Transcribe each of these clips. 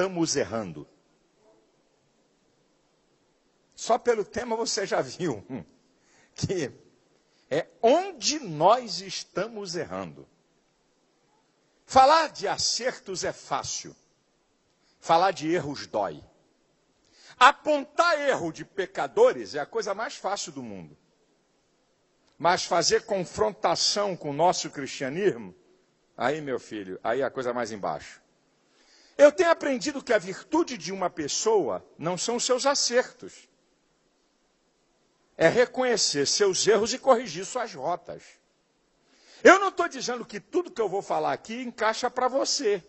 estamos errando? Só pelo tema você já viu que é onde nós estamos errando. Falar de acertos é fácil. Falar de erros dói. Apontar erro de pecadores é a coisa mais fácil do mundo. Mas fazer confrontação com o nosso cristianismo, aí, meu filho, aí é a coisa mais embaixo. Eu tenho aprendido que a virtude de uma pessoa não são os seus acertos. É reconhecer seus erros e corrigir suas rotas. Eu não estou dizendo que tudo que eu vou falar aqui encaixa para você.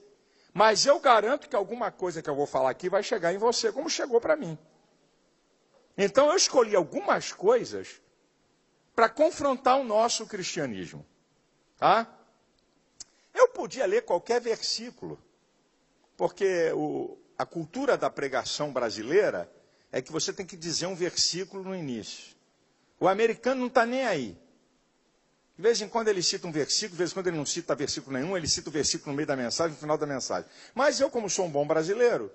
Mas eu garanto que alguma coisa que eu vou falar aqui vai chegar em você, como chegou para mim. Então eu escolhi algumas coisas para confrontar o nosso cristianismo. Tá? Eu podia ler qualquer versículo, porque a cultura da pregação brasileira é que você tem que dizer um versículo no início. O americano não está nem aí. De vez em quando ele cita um versículo, de vez em quando ele não cita versículo nenhum, ele cita o versículo no meio da mensagem, no final da mensagem. Mas eu, como sou um bom brasileiro,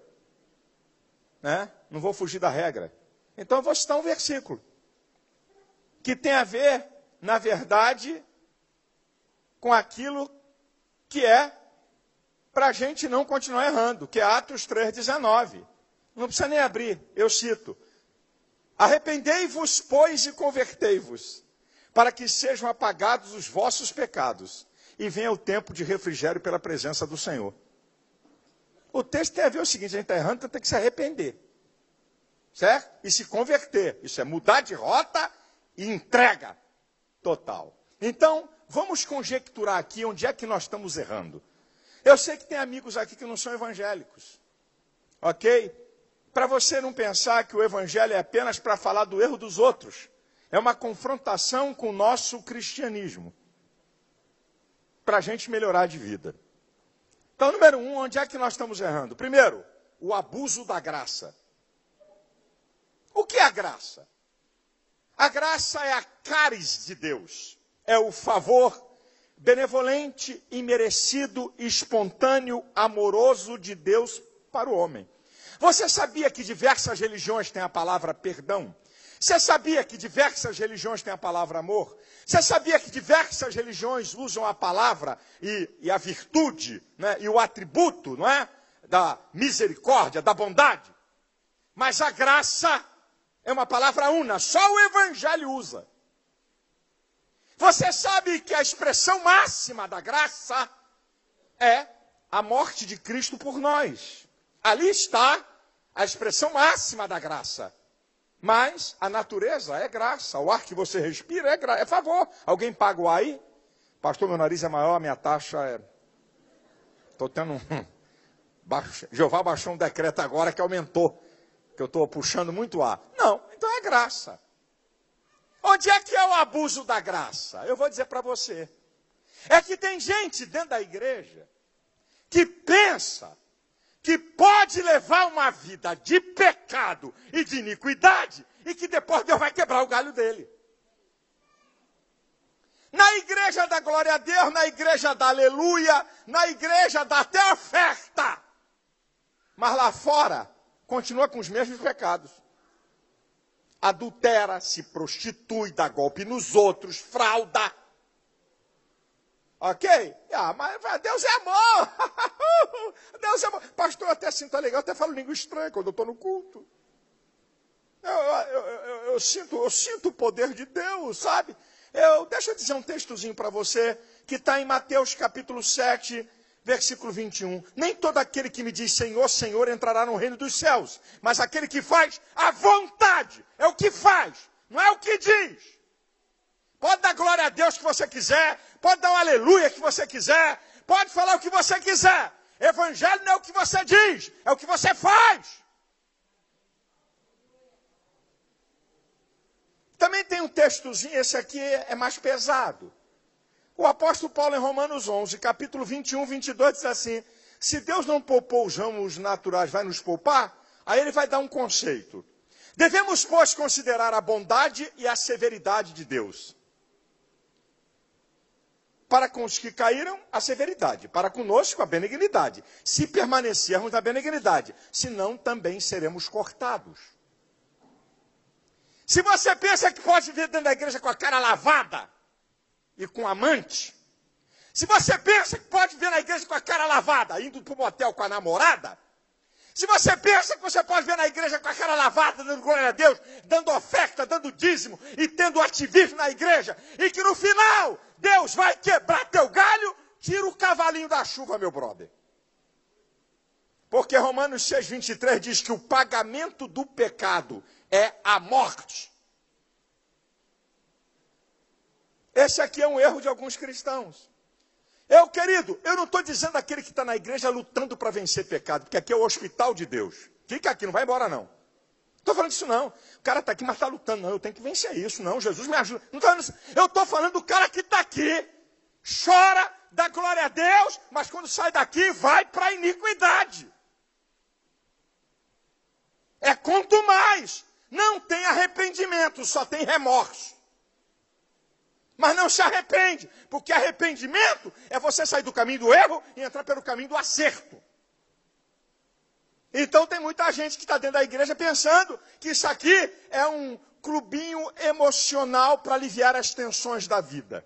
né, não vou fugir da regra. Então eu vou citar um versículo que tem a ver, na verdade, com aquilo que é para a gente não continuar errando, que é Atos 3,19. Não precisa nem abrir, eu cito. Arrependei-vos, pois, e convertei-vos, para que sejam apagados os vossos pecados, e venha o tempo de refrigério pela presença do Senhor. O texto tem a ver o seguinte, a gente está errando, então tem que se arrepender. Certo? E se converter. Isso é mudar de rota e entrega total. Então, vamos conjecturar aqui onde é que nós estamos errando. Eu sei que tem amigos aqui que não são evangélicos. Ok? Para você não pensar que o evangelho é apenas para falar do erro dos outros. É uma confrontação com o nosso cristianismo. Para a gente melhorar de vida. Então, número 1, onde é que nós estamos errando? Primeiro, o abuso da graça. O que é a graça? A graça é a caris de Deus. É o favor benevolente, imerecido, espontâneo, amoroso de Deus para o homem. Você sabia que diversas religiões têm a palavra perdão? Você sabia que diversas religiões têm a palavra amor? Você sabia que diversas religiões usam a palavra e a virtude, né, e o atributo, não é, da misericórdia, da bondade? Mas a graça é uma palavra una, só o evangelho usa. Você sabe que a expressão máxima da graça é a morte de Cristo por nós. Ali está a expressão máxima da graça. Mas a natureza é graça. O ar que você respira é favor. Alguém paga o ar aí? Pastor, meu nariz é maior, minha taxa é... Estou tendo Jeová baixou um decreto agora que aumentou. Que eu estou puxando muito ar. Não, então é graça. Onde é que é o abuso da graça? Eu vou dizer para você. É que tem gente dentro da igreja que pensa que pode levar uma vida de pecado e de iniquidade e que depois Deus vai quebrar o galho dele. Na igreja da glória a Deus, na igreja da aleluia, na igreja dá até oferta. Mas lá fora, continua com os mesmos pecados. Adultera, se prostitui, dá golpe nos outros, frauda. Ok? Mas Deus é amor. Deus é amor. Pastor, eu até sinto legal, até falo língua estranha quando eu estou no culto. Eu sinto o poder de Deus, sabe? Deixa eu dizer um textozinho para você, que está em Mateus capítulo 7, versículo 21. Nem todo aquele que me diz Senhor, Senhor entrará no reino dos céus, mas aquele que faz a vontade, é o que faz, não é o que diz. Pode dar glória a Deus que você quiser, pode dar um aleluia que você quiser, pode falar o que você quiser. Evangelho não é o que você diz, é o que você faz. Também tem um textozinho, esse aqui é mais pesado. O apóstolo Paulo em Romanos 11, capítulo 21, 22, diz assim, se Deus não poupou os ramos naturais, vai nos poupar? Aí ele vai dar um conceito. Devemos, pois, considerar a bondade e a severidade de Deus. Para com os que caíram, a severidade. Para conosco, a benignidade. Se permanecermos na benignidade. Senão, também seremos cortados. Se você pensa que pode vir dentro da igreja com a cara lavada e com amante, se você pensa que pode vir na igreja com a cara lavada, indo para o motel com a namorada, se você pensa que você pode vir na igreja com a cara lavada, dando glória a Deus, dando oferta, dando dízimo e tendo ativismo na igreja, e que no final Deus vai quebrar teu galho, tira o cavalinho da chuva, meu brother. Porque Romanos 6,23 diz que o pagamento do pecado é a morte. Esse aqui é um erro de alguns cristãos. Querido, eu não estou dizendo aquele que está na igreja lutando para vencer pecado, porque aqui é o hospital de Deus. Fica aqui, não vai embora não. Não estou falando disso não. O cara está aqui, mas está lutando. Não, eu tenho que vencer isso. Não, Jesus me ajuda. Não tô falando isso. Eu estou falando do cara que está aqui, chora, dá glória a Deus, mas quando sai daqui vai para a iniquidade. É quanto mais. Não tem arrependimento, só tem remorso. Mas não se arrepende, porque arrependimento é você sair do caminho do erro e entrar pelo caminho do acerto. Então tem muita gente que está dentro da igreja pensando que isso aqui é um clubinho emocional para aliviar as tensões da vida.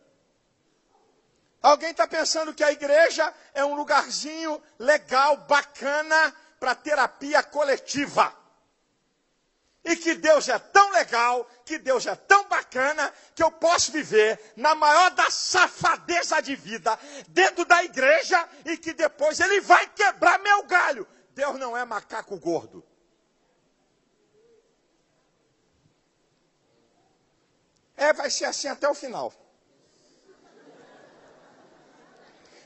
Alguém está pensando que a igreja é um lugarzinho legal, bacana, para terapia coletiva. E que Deus é tão legal, que Deus é tão bacana, que eu posso viver na maior da safadeza de vida, dentro da igreja, e que depois Ele vai quebrar meu galho. Deus não é macaco gordo. Vai ser assim até o final.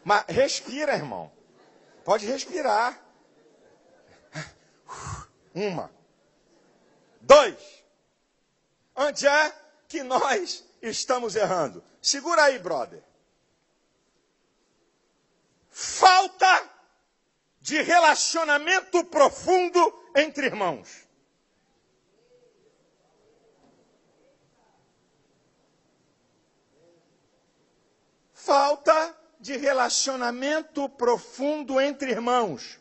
Mas respira, irmão. Pode respirar. 1. 2. Onde é que nós estamos errando? Segura aí, brother. Falta de relacionamento profundo entre irmãos. Falta de relacionamento profundo entre irmãos.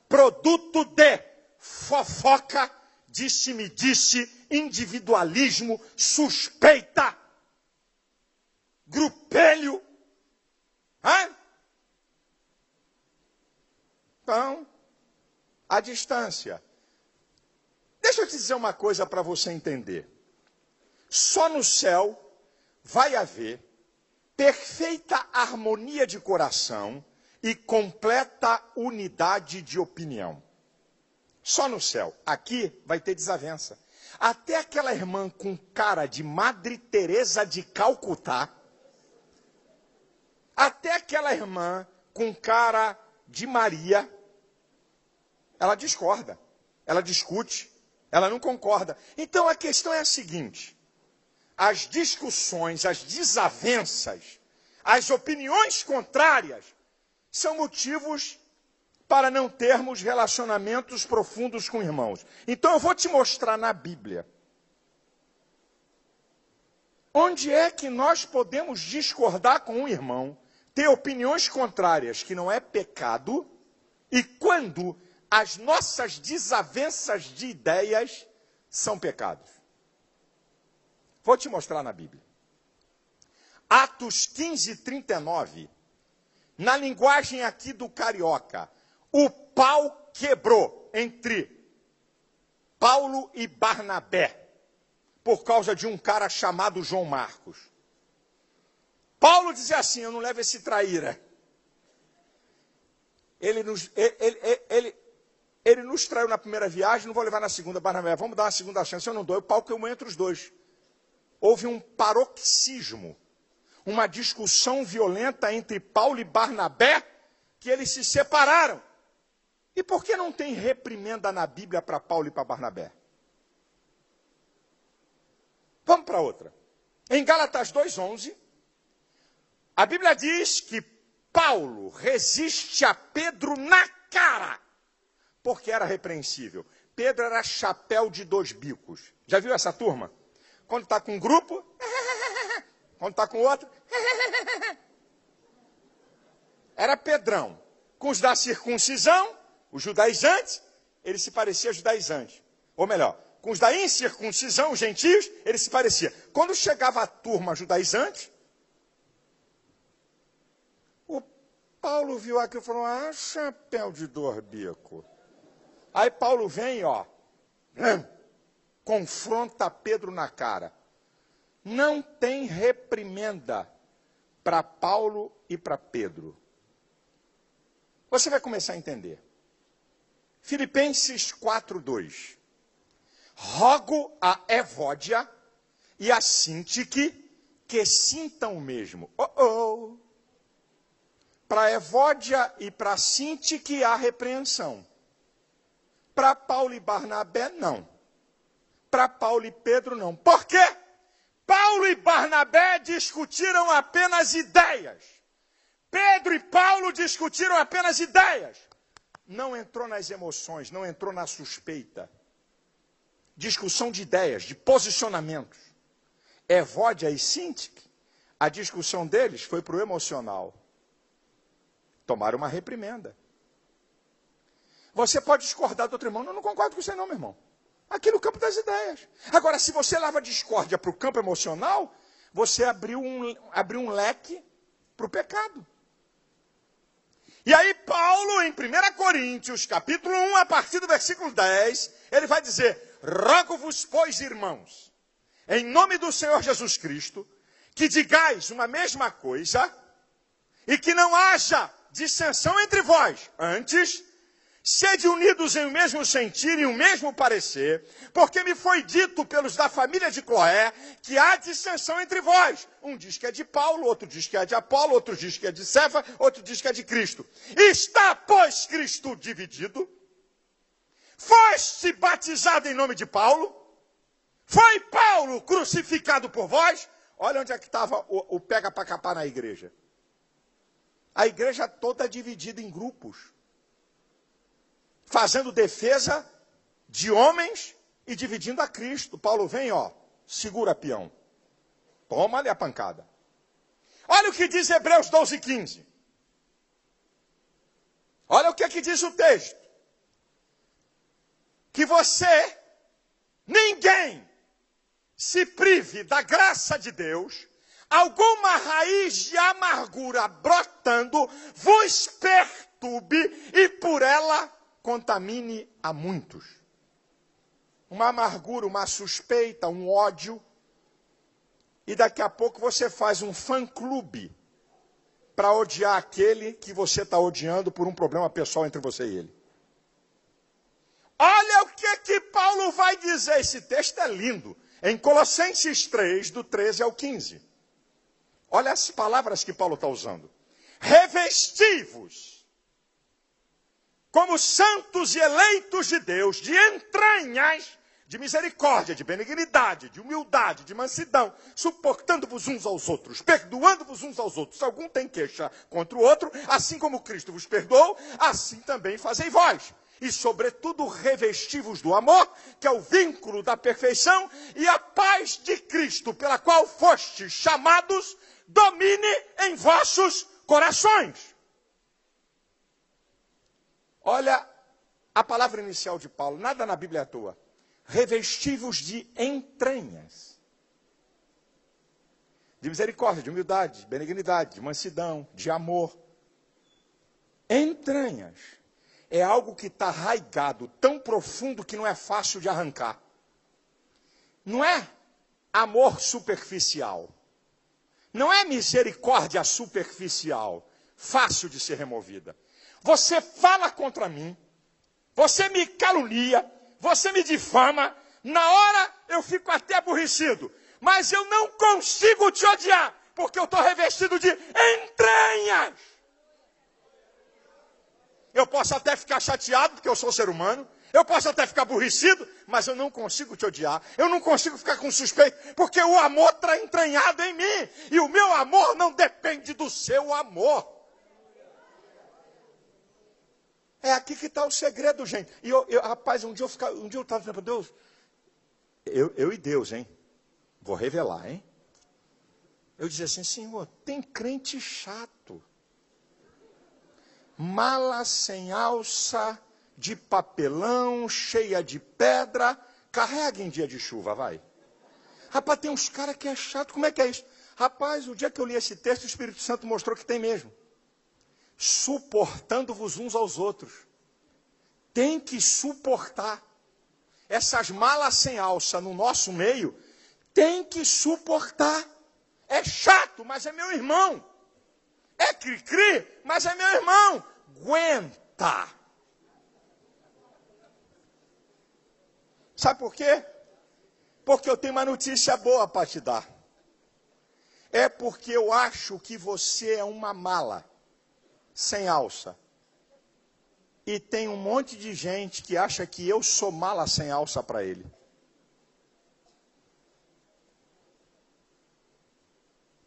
Produto de fofoca, disse-me-disse, individualismo, suspeita, grupelho. Então, a distância. Deixa eu te dizer uma coisa para você entender. Só no céu vai haver perfeita harmonia de coração e completa unidade de opinião. Só no céu. Aqui vai ter desavença. Até aquela irmã com cara de Madre Teresa de Calcutá, até aquela irmã com cara de Maria, ela discorda, ela discute, ela não concorda. Então a questão é a seguinte: as discussões, as desavenças, as opiniões contrárias são motivos para não termos relacionamentos profundos com irmãos. Então eu vou te mostrar na Bíblia onde é que nós podemos discordar com um irmão, ter opiniões contrárias, que não é pecado, e quando as nossas desavenças de ideias são pecados. Vou te mostrar na Bíblia. Atos 15:39, na linguagem aqui do carioca, o pau quebrou entre Paulo e Barnabé, por causa de um cara chamado João Marcos. Paulo dizia assim: eu não levo esse traíra. Ele nos traiu na primeira viagem, não vou levar na segunda. Barnabé, vamos dar uma segunda chance. Eu não dou, o pau queimou entre os dois. Houve um paroxismo, uma discussão violenta entre Paulo e Barnabé, que eles se separaram. E por que não tem reprimenda na Bíblia para Paulo e para Barnabé? Vamos para outra. Em Gálatas 2:11, a Bíblia diz que Paulo resiste a Pedro na cara, porque era repreensível. Pedro era chapéu de 2 bicos. Já viu essa turma? Quando está com um grupo, quando está com outro. era Pedrão. Com os da circuncisão, os judaizantes, ele se parecia a judaizantes. Ou melhor, com os da incircuncisão, os gentios, ele se parecia. Quando chegava a turma judaizante, o Paulo viu aquilo e falou, ah, chapéu de dorbico. Aí Paulo vem, ó, confronta Pedro na cara. Não tem reprimenda para Paulo e para Pedro. Você vai começar a entender. Filipenses 4:2. Rogo a Evódia e a Sintique que sintam o mesmo. Para Evódia e para Sintique há repreensão. Para Paulo e Barnabé, não. Para Paulo e Pedro, não. Por quê? Paulo e Barnabé discutiram apenas ideias. Pedro e Paulo discutiram apenas ideias. Não entrou nas emoções, não entrou na suspeita. Discussão de ideias, de posicionamentos. Evódia e Sintique, a discussão deles foi para o emocional. Tomaram uma reprimenda. Você pode discordar do outro irmão. Eu não concordo com você não, meu irmão. Aqui no campo das ideias. Agora, se você leva a discórdia para o campo emocional, você abriu um leque para o pecado. E aí Paulo, em 1 Coríntios, capítulo 1, a partir do versículo 10, ele vai dizer, rogo-vos, pois, irmãos, em nome do Senhor Jesus Cristo, que digais uma mesma coisa e que não haja dissensão entre vós. Antes, sede unidos em o mesmo sentir e o mesmo parecer, porque me foi dito pelos da família de Cloé que há dissensão entre vós. Um diz que é de Paulo, outro diz que é de Apolo, outro diz que é de Cefa, outro diz que é de Cristo. Está, pois, Cristo dividido? Foste batizado em nome de Paulo? Foi Paulo crucificado por vós? Olha onde é que estava o pega para capar na igreja. A igreja toda dividida em grupos, fazendo defesa de homens e dividindo a Cristo. Paulo vem, ó, segura peão. Toma-lhe a pancada. Olha o que diz Hebreus 12:15. Olha o que é que diz o texto. Que você, ninguém, se prive da graça de Deus, alguma raiz de amargura brotando, vos perturbe e por ela contamine a muitos. Uma amargura, uma suspeita, um ódio. E daqui a pouco você faz um fã-clube para odiar aquele que você está odiando por um problema pessoal entre você e ele. Olha o que Paulo vai dizer. Esse texto é lindo. Em Colossenses 3, do 13 ao 15. Olha as palavras que Paulo está usando. Revesti-vos como santos e eleitos de Deus, de entranhas, de misericórdia, de benignidade, de humildade, de mansidão, suportando-vos uns aos outros, perdoando-vos uns aos outros. Se algum tem queixa contra o outro, assim como Cristo vos perdoou, assim também fazei vós. E, sobretudo, revesti-vos do amor, que é o vínculo da perfeição, e a paz de Cristo, pela qual fostes chamados, domine em vossos corações. Olha a palavra inicial de Paulo, nada na Bíblia é à toa. Revesti-vos de entranhas. De misericórdia, de humildade, de benignidade, de mansidão, de amor. Entranhas. É algo que está arraigado, tão profundo que não é fácil de arrancar. Não é amor superficial. Não é misericórdia superficial, fácil de ser removida. Você fala contra mim, você me calunia, você me difama, na hora eu fico até aborrecido, mas eu não consigo te odiar, porque eu estou revestido de entranhas. Eu posso até ficar chateado, porque eu sou ser humano, eu posso até ficar aborrecido, mas eu não consigo te odiar, eu não consigo ficar com suspeito, porque o amor está entranhado em mim, e o meu amor não depende do seu amor. É aqui que está o segredo, gente. E rapaz, um dia eu estava dizendo para Deus, eu e Deus, hein? Vou revelar, hein? Eu dizia assim, Senhor, tem crente chato. mala sem alça, de papelão, cheia de pedra, carrega em dia de chuva, vai. Rapaz, tem uns caras que é chato, como é que é isso? Rapaz, o dia que eu li esse texto, o Espírito Santo mostrou que tem mesmo. Suportando-vos uns aos outros. Tem que suportar. Essas malas sem alça no nosso meio, tem que suportar. É chato, mas é meu irmão. É cri-cri, mas é meu irmão. Aguenta. Sabe por quê? Porque eu tenho uma notícia boa para te dar. É porque eu acho que você é uma mala sem alça. E tem um monte de gente que acha que eu sou mala sem alça para ele.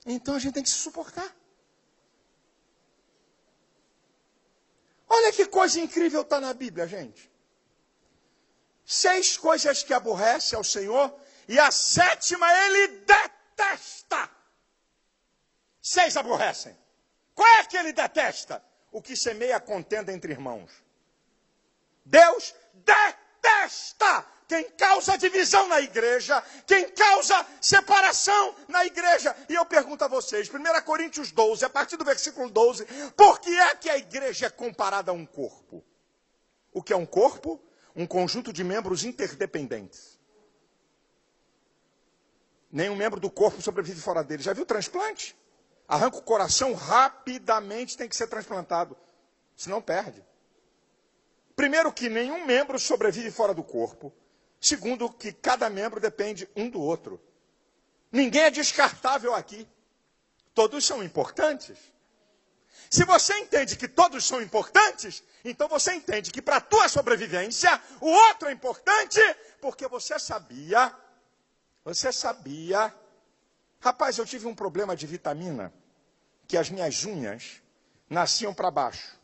Então a gente tem que se suportar. Olha que coisa incrível está na Bíblia, gente. 6 coisas que aborrece ao Senhor e a 7ª ele detesta. 6 aborrecem. Qual é que ele detesta? O que semeia contenda entre irmãos. Deus detesta quem causa divisão na igreja, quem causa separação na igreja. E eu pergunto a vocês, 1 Coríntios 12, a partir do versículo 12, por que é que a igreja é comparada a um corpo? O que é um corpo? Um conjunto de membros interdependentes. Nenhum membro do corpo sobrevive fora dele. Já viu transplante? Arranca o coração, rapidamente tem que ser transplantado. Senão perde. Primeiro que nenhum membro sobrevive fora do corpo. Segundo que cada membro depende um do outro. Ninguém é descartável aqui. Todos são importantes. Se você entende que todos são importantes, então você entende que para a tua sobrevivência, o outro é importante, porque você sabia. Rapaz, eu tive um problema de vitamina, que as minhas unhas nasciam para baixo.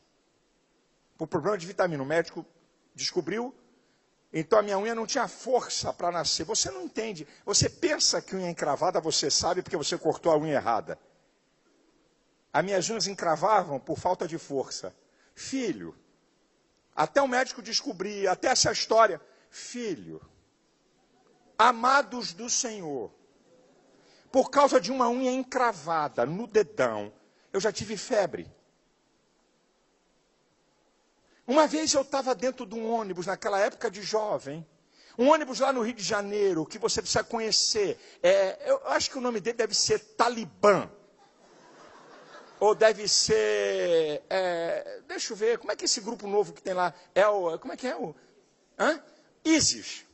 Por problema de vitamina, o médico descobriu, então a minha unha não tinha força para nascer. Você não entende, você pensa que unha encravada você sabe porque você cortou a unha errada. As minhas unhas encravavam por falta de força. Filho, até o médico descobrir, até essa história, filho, amados do Senhor, por causa de uma unha encravada no dedão, eu já tive febre. Uma vez eu estava dentro de um ônibus, naquela época de jovem, um ônibus lá no Rio de Janeiro, que você precisa conhecer. Eu acho que o nome dele deve ser Talibã. Ou deve ser... deixa eu ver, como é que é esse grupo novo que tem lá? Como é que é o... ISIS.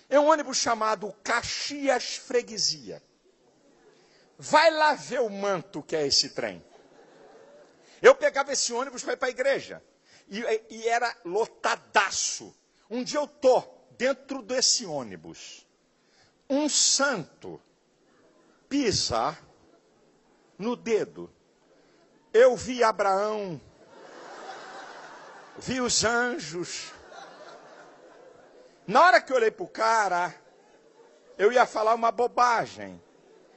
É um ônibus chamado Caxias Freguesia. Vai lá ver o manto que é esse trem. Eu pegava esse ônibus para ir para a igreja. E era lotadaço. Um dia eu estou dentro desse ônibus. Um santo pisa no dedo. Eu vi Abraão, vi os anjos. Na hora que eu olhei para o cara, eu ia falar uma bobagem.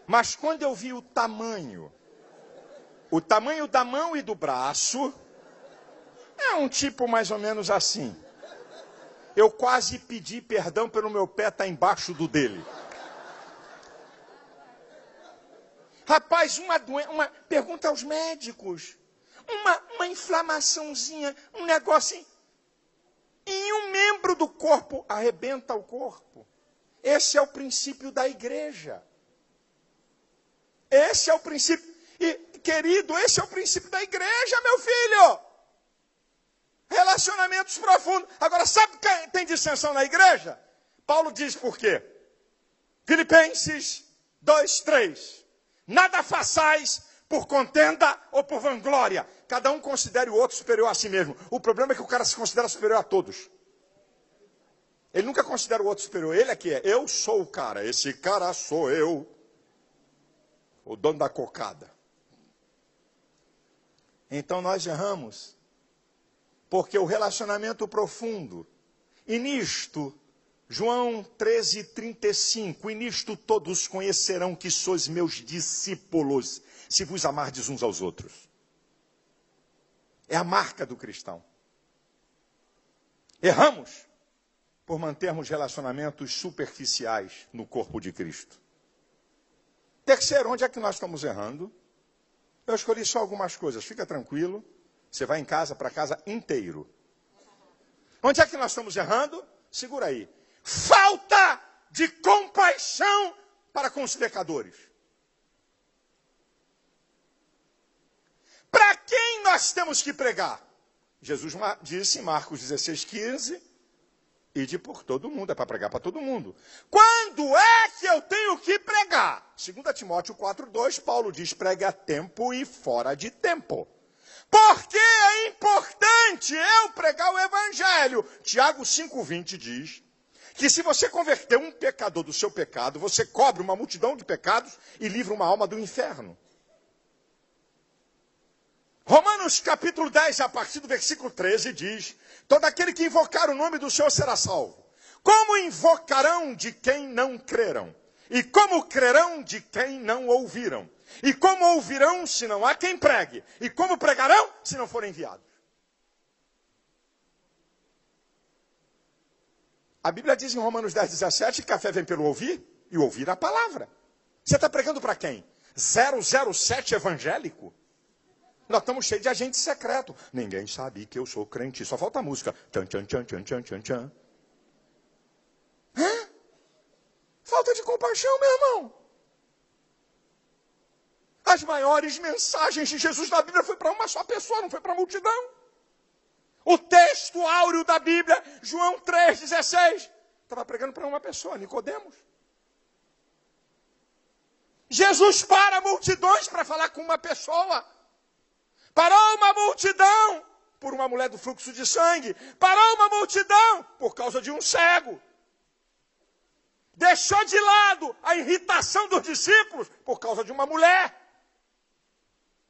Mas quando eu vi o tamanho da mão e do braço, é um tipo mais ou menos assim. Eu quase pedi perdão pelo meu pé estar embaixo do dele. Rapaz, pergunta aos médicos. Uma inflamaçãozinha, um negocinho. E um membro do corpo arrebenta o corpo. Esse é o princípio da igreja. Esse é o princípio. E, querido, esse é o princípio da igreja, meu filho. Relacionamentos profundos. Agora, sabe quem tem dissensão na igreja? Paulo diz por quê? Filipenses 2:3. Nada façais por contenda ou por vanglória. Cada um considere o outro superior a si mesmo. O problema é que o cara se considera superior a todos. Ele nunca considera o outro superior. Ele é que é. Eu sou o cara. Esse cara sou eu. O dono da cocada. Então nós erramos. Porque o relacionamento profundo. E nisto... João 13:35, e nisto todos conhecerão que sois meus discípulos, se vos amardes uns aos outros. É a marca do cristão. Erramos por mantermos relacionamentos superficiais no corpo de Cristo. Terceiro, onde é que nós estamos errando? Eu escolhi só algumas coisas, fica tranquilo. Você vai em casa, para casa inteiro. Onde é que nós estamos errando? Segura aí. Falta de compaixão para com os pecadores. Para quem nós temos que pregar? Jesus disse em Marcos 16:15, ide por todo mundo, é para pregar para todo mundo. Quando é que eu tenho que pregar? 2 Timóteo 4:2, Paulo diz, pregue a tempo e fora de tempo. Porque é importante eu pregar o evangelho. Tiago 5:20 diz que se você converter um pecador do seu pecado, você cobre uma multidão de pecados e livra uma alma do inferno. Romanos capítulo 10, a partir do versículo 13, diz, todo aquele que invocar o nome do Senhor será salvo. Como invocarão de quem não creram? E como crerão de quem não ouviram? E como ouvirão se não há quem pregue? E como pregarão se não forem enviados? A Bíblia diz em Romanos 10:17 que a fé vem pelo ouvir e ouvir a palavra. Você está pregando para quem? 007 evangélico? Nós estamos cheios de agente secreto. Ninguém sabe que eu sou crente. Só falta a música. Tchan, tchan, tchan, tchan, tchan, tchan, tchan. Hã? Falta de compaixão, meu irmão. As maiores mensagens de Jesus na Bíblia foi para uma só pessoa, não foi para a multidão. O texto áureo da Bíblia, João 3,16, estava pregando para uma pessoa, Nicodemos. Jesus para multidões para falar com uma pessoa. Parou uma multidão por uma mulher do fluxo de sangue. Parou uma multidão por causa de um cego. Deixou de lado a irritação dos discípulos por causa de uma mulher.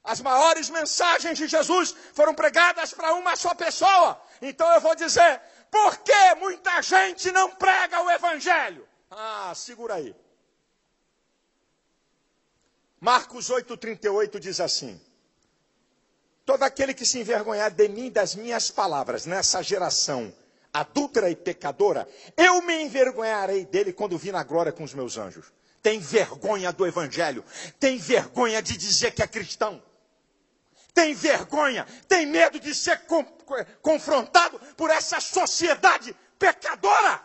As maiores mensagens de Jesus foram pregadas para uma só pessoa. Então eu vou dizer, por que muita gente não prega o evangelho? Ah, segura aí. Marcos 8:38 diz assim, todo aquele que se envergonhar de mim e das minhas palavras nessa geração adúltera e pecadora, eu me envergonharei dele quando vir na glória com os meus anjos. Tem vergonha do evangelho, tem vergonha de dizer que é cristão. Tem vergonha, tem medo de ser confrontado por essa sociedade pecadora.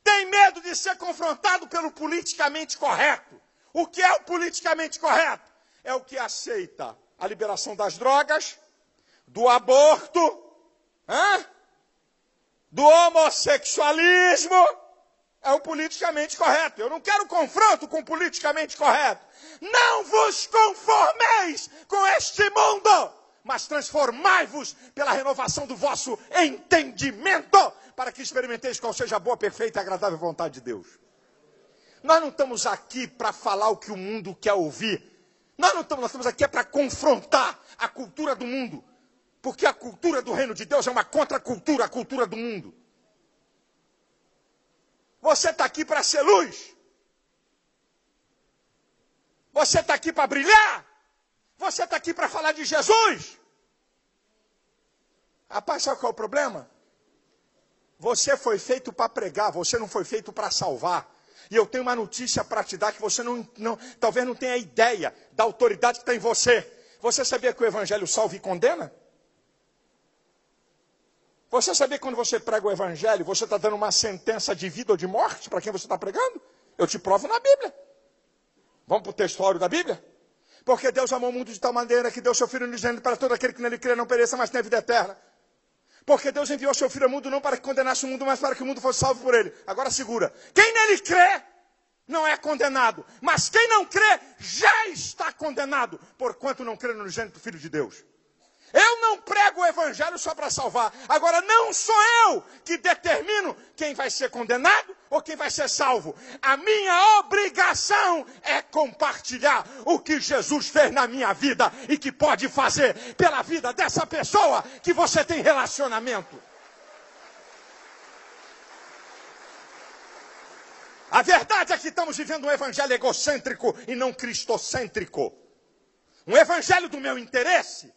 Tem medo de ser confrontado pelo politicamente correto. O que é o politicamente correto? É o que aceita a liberação das drogas, do aborto, do homossexualismo. É o politicamente correto. Eu não quero confronto com o politicamente correto. Não vos conformeis com este mundo, mas transformai-vos pela renovação do vosso entendimento, para que experimenteis qual seja a boa, perfeita e agradável vontade de Deus. Nós não estamos aqui para falar o que o mundo quer ouvir. Nós estamos aqui para confrontar a cultura do mundo. Porque a cultura do reino de Deus é uma contracultura, a cultura do mundo. Você está aqui para ser luz. Você está aqui para brilhar. Você está aqui para falar de Jesus. Rapaz, sabe qual é o problema? Você foi feito para pregar, você não foi feito para salvar. E eu tenho uma notícia para te dar que você talvez não tenha ideia da autoridade que está em você. Você sabia que o evangelho salva e condena? Você sabia que quando você prega o evangelho, você está dando uma sentença de vida ou de morte para quem você está pregando? Eu te provo na Bíblia. Vamos para o textuário da Bíblia? Porque Deus amou o mundo de tal maneira que deu seu Filho unigênito para todo aquele que nele crê não pereça, mas tenha vida eterna. Porque Deus enviou seu Filho ao mundo não para que condenasse o mundo, mas para que o mundo fosse salvo por ele. Agora segura. Quem nele crê não é condenado. Mas quem não crê já está condenado, porquanto não crê no unigênito Filho de Deus. Eu não prego o evangelho só para salvar. Agora, não sou eu que determino quem vai ser condenado ou quem vai ser salvo. A minha obrigação é compartilhar o que Jesus fez na minha vida e que pode fazer pela vida dessa pessoa que você tem relacionamento. A verdade é que estamos vivendo um evangelho egocêntrico e não cristocêntrico. Um evangelho do meu interesse.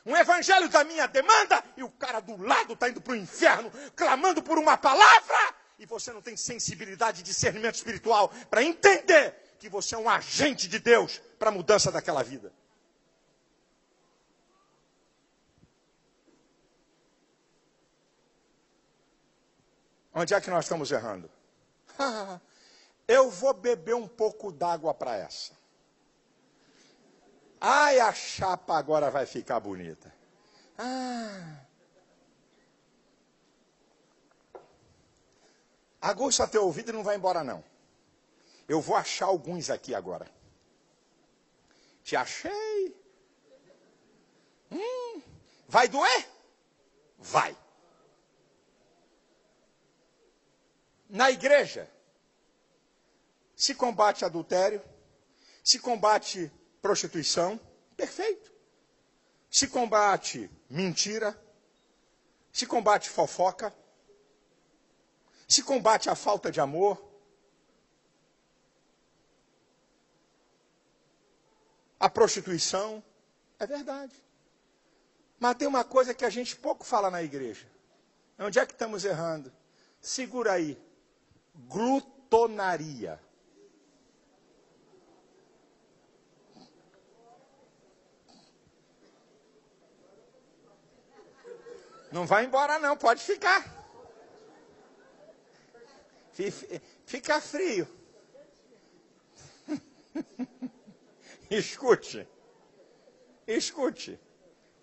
um evangelho da minha demanda, e o cara do lado está indo para o inferno, clamando por uma palavra, e você não tem sensibilidade e discernimento espiritual para entender que você é um agente de Deus para a mudança daquela vida. Onde é que nós estamos errando? Eu vou beber um pouco d'água para essa. Ai, a chapa agora vai ficar bonita. Aguça teu ouvido e não vai embora não. Eu vou achar alguns aqui agora. Te achei. Vai doer? Vai. Na igreja, se combate adultério, se combate prostituição, perfeito. Se combate mentira, se combate fofoca, se combate a falta de amor, a prostituição, é verdade. Mas tem uma coisa que a gente pouco fala na igreja. Onde é que estamos errando? Segura aí. Glutonaria. Não vai embora não, pode ficar. Fica frio. Escute.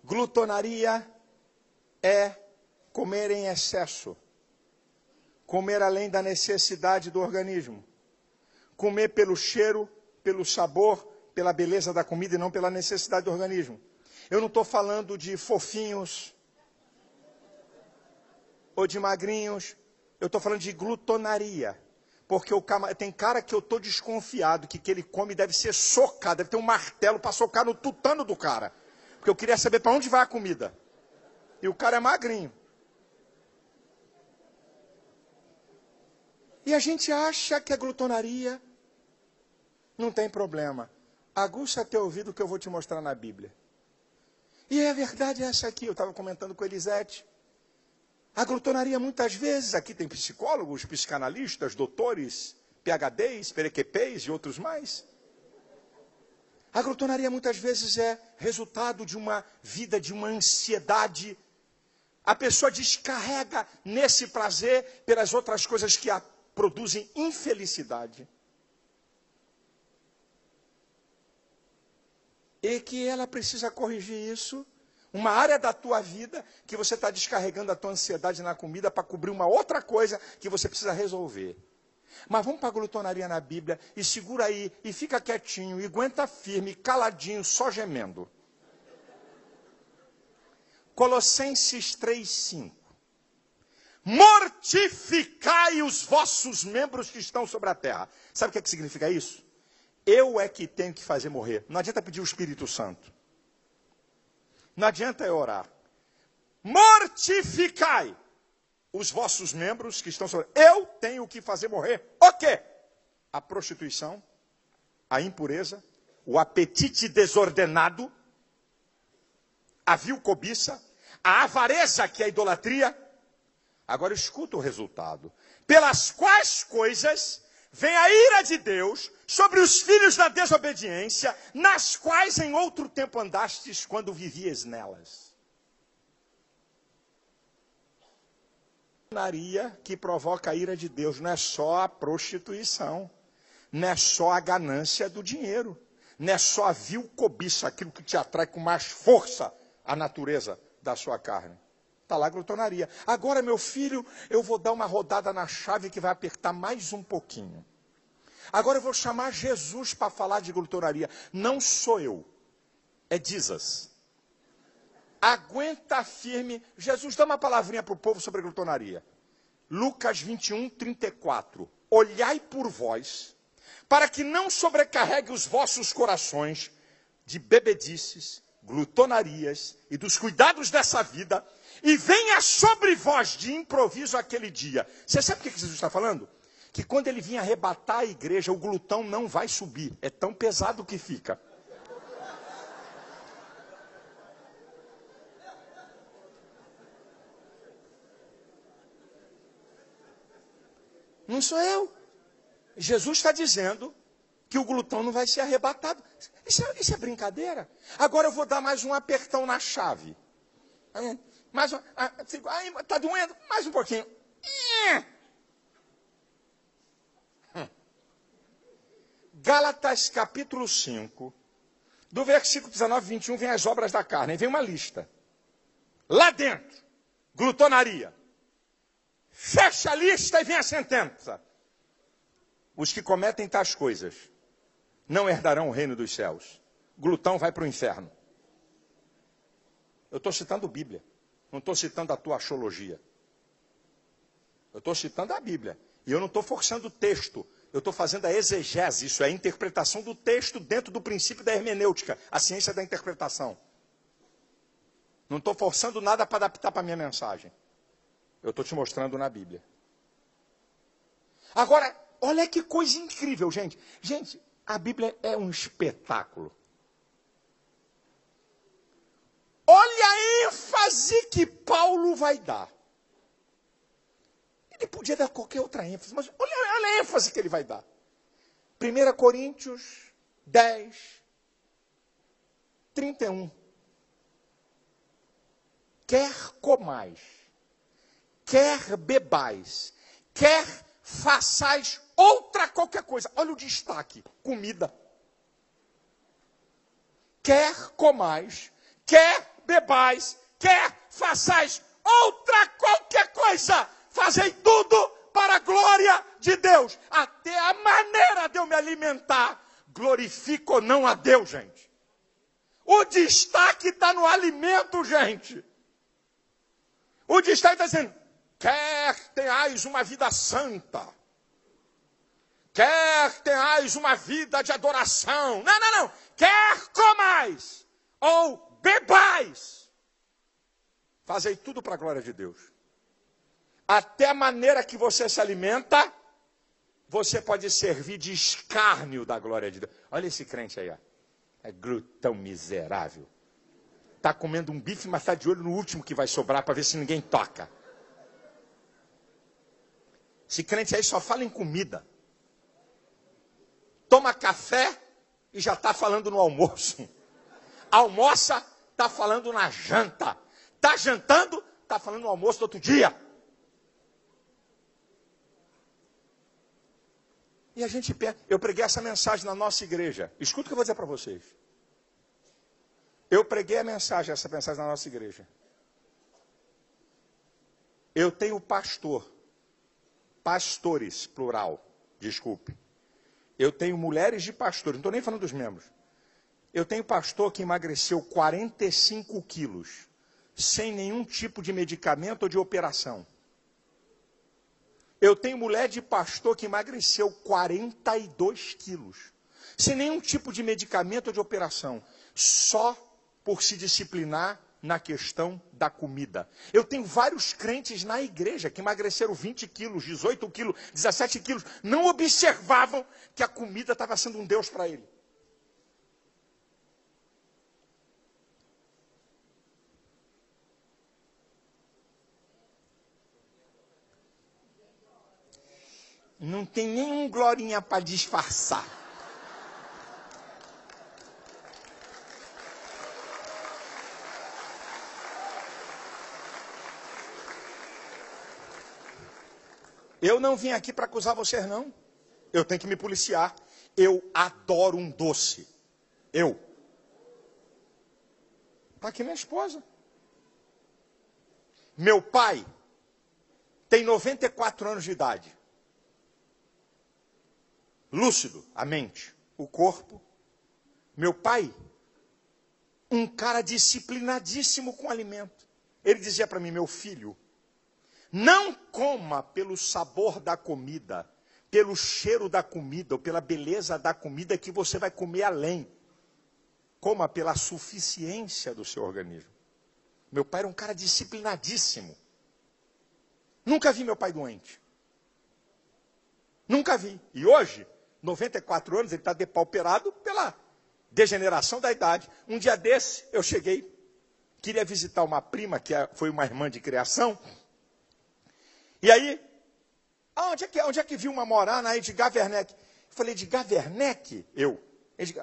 Glutonaria é comer em excesso. Comer além da necessidade do organismo. Comer pelo cheiro, pelo sabor, pela beleza da comida e não pela necessidade do organismo. Eu não estou falando de fofinhos ou de magrinhos. Eu estou falando de glutonaria. Porque tem cara que eu estou desconfiado que ele come deve ser socado, deve ter um martelo para socar no tutano do cara. Porque eu queria saber para onde vai a comida. E o cara é magrinho. E a gente acha que a glutonaria não tem problema. Aguça teu ouvido que eu vou te mostrar na Bíblia. E a verdade é essa aqui, eu estava comentando com Elisete. A glutonaria muitas vezes, aqui tem psicólogos, psicanalistas, doutores, PhDs, perequepês e outros mais. A glutonaria muitas vezes é resultado de uma vida, de uma ansiedade. A pessoa descarrega nesse prazer pelas outras coisas que a produzem infelicidade. E que ela precisa corrigir isso. Uma área da tua vida que você está descarregando a tua ansiedade na comida para cobrir uma outra coisa que você precisa resolver. Mas vamos para a glutonaria na Bíblia e segura aí, e fica quietinho, e aguenta firme, caladinho, só gemendo. Colossenses 3:5. Mortificai os vossos membros que estão sobre a terra. Sabe o que significa isso? Eu é que tenho que fazer morrer. Não adianta pedir o Espírito Santo. Não adianta eu orar. Mortificai os vossos membros que estão sobre... Eu tenho que fazer morrer o quê? A prostituição, a impureza, o apetite desordenado, a vil cobiça, a avareza, que é a idolatria. Agora escuta o resultado. Pelas quais coisas vem a ira de Deus sobre os filhos da desobediência, nas quais em outro tempo andastes quando vivias nelas. Que provoca a ira de Deus não é só a prostituição, não é só a ganância do dinheiro, não é só a vil cobiça, aquilo que te atrai com mais força a natureza da sua carne. Está lá a glutonaria. Agora, meu filho, eu vou dar uma rodada na chave que vai apertar mais um pouquinho. Agora eu vou chamar Jesus para falar de glutonaria. Não sou eu, é Jesus. Aguenta firme. Jesus, dá uma palavrinha para o povo sobre a glutonaria. Lucas 21:34. Olhai por vós, para que não sobrecarregue os vossos corações de bebedices, glutonarias e dos cuidados dessa vida, e venha sobre vós de improviso aquele dia. Você sabe o que Jesus está falando? Que quando ele vir arrebatar a igreja, o glutão não vai subir. É tão pesado que fica. Não sou eu. Jesus está dizendo que o glutão não vai ser arrebatado. Isso é brincadeira. Agora eu vou dar mais um apertão na chave. Está doendo? Mais um pouquinho. Gálatas capítulo 5, do versículo 19 e 21, vem as obras da carne. Aí vem uma lista. Lá dentro, glutonaria. Fecha a lista e vem a sentença. Os que cometem tais coisas não herdarão o reino dos céus. Glutão vai para o inferno. Eu estou citando Bíblia. Não estou citando a tua axiologia. Eu estou citando a Bíblia. E eu não estou forçando o texto. Eu estou fazendo a exegese. Isso é a interpretação do texto dentro do princípio da hermenêutica. A ciência da interpretação. Não estou forçando nada para adaptar para a minha mensagem. Eu estou te mostrando na Bíblia. Agora, olha que coisa incrível, gente. Gente, a Bíblia é um espetáculo. Olha a ênfase que Paulo vai dar. Ele podia dar qualquer outra ênfase, mas olha a ênfase que ele vai dar. 1 Coríntios 10, 31. Quer comais, quer bebais, quer façais outra qualquer coisa. Olha o destaque, comida. Quer comais, quer bebais, quer façais outra qualquer coisa. Fazei tudo para a glória de Deus. Até a maneira de eu me alimentar glorifica ou não a Deus, gente. O destaque está no alimento, gente. O destaque está dizendo, quer tenhais uma vida santa. Quer tenhais uma vida de adoração. Não. Quer comais ou bebais. Fazei tudo para a glória de Deus. Até a maneira que você se alimenta, você pode servir de escárnio da glória de Deus. Olha esse crente aí, ó. É glutão miserável. Está comendo um bife, mas está de olho no último que vai sobrar para ver se ninguém toca. Esse crente aí só fala em comida. Toma café e já está falando no almoço. Almoça, está falando na janta. Está jantando, está falando no almoço do outro dia. E a gente pensa, eu preguei essa mensagem na nossa igreja. Escuta o que eu vou dizer para vocês. Eu preguei essa mensagem na nossa igreja. Eu tenho pastores, plural, desculpe. Eu tenho mulheres de pastores, não estou nem falando dos membros. Eu tenho pastor que emagreceu 45 quilos, sem nenhum tipo de medicamento ou de operação. Eu tenho mulher de pastor que emagreceu 42 quilos, sem nenhum tipo de medicamento ou de operação, só por se disciplinar na questão da comida. Eu tenho vários crentes na igreja que emagreceram 20 quilos, 18 quilos, 17 quilos, não observavam que a comida estava sendo um Deus para ele. Não tem nenhum glorinha para disfarçar. Eu não vim aqui para acusar vocês, não. Eu tenho que me policiar. Eu adoro um doce. Está aqui minha esposa. Meu pai tem 94 anos de idade. Lúcido, a mente, o corpo. Meu pai, um cara disciplinadíssimo com alimento. Ele dizia para mim, meu filho, não coma pelo sabor da comida, pelo cheiro da comida ou pela beleza da comida que você vai comer além. Coma pela suficiência do seu organismo. Meu pai era um cara disciplinadíssimo. Nunca vi meu pai doente. Nunca vi. E hoje, 94 anos, ele está depauperado pela degeneração da idade. Um dia desse, eu cheguei, queria visitar uma prima, que foi uma irmã de criação. E aí, Onde é que viu uma morar na Edgar Werneck? Eu falei, Edgar Werneck?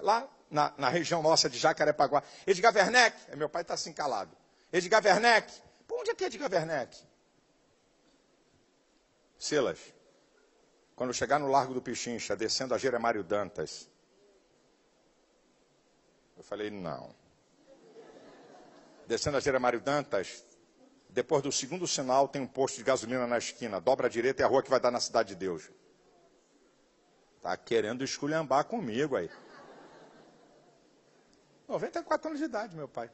Lá na região nossa de Jacarepaguá. Edgar Werneck? Meu pai está assim calado. Edgar Werneck? Pô, onde é que é Edgar Werneck? Silas, quando chegar no Largo do Pichincha, descendo a Jeremário Dantas, eu falei, não. Descendo a Jeremário Dantas, depois do segundo sinal, tem um posto de gasolina na esquina. Dobra à direita, é a rua que vai dar na Cidade de Deus. Está querendo esculhambar comigo aí. 94 anos de idade, meu pai.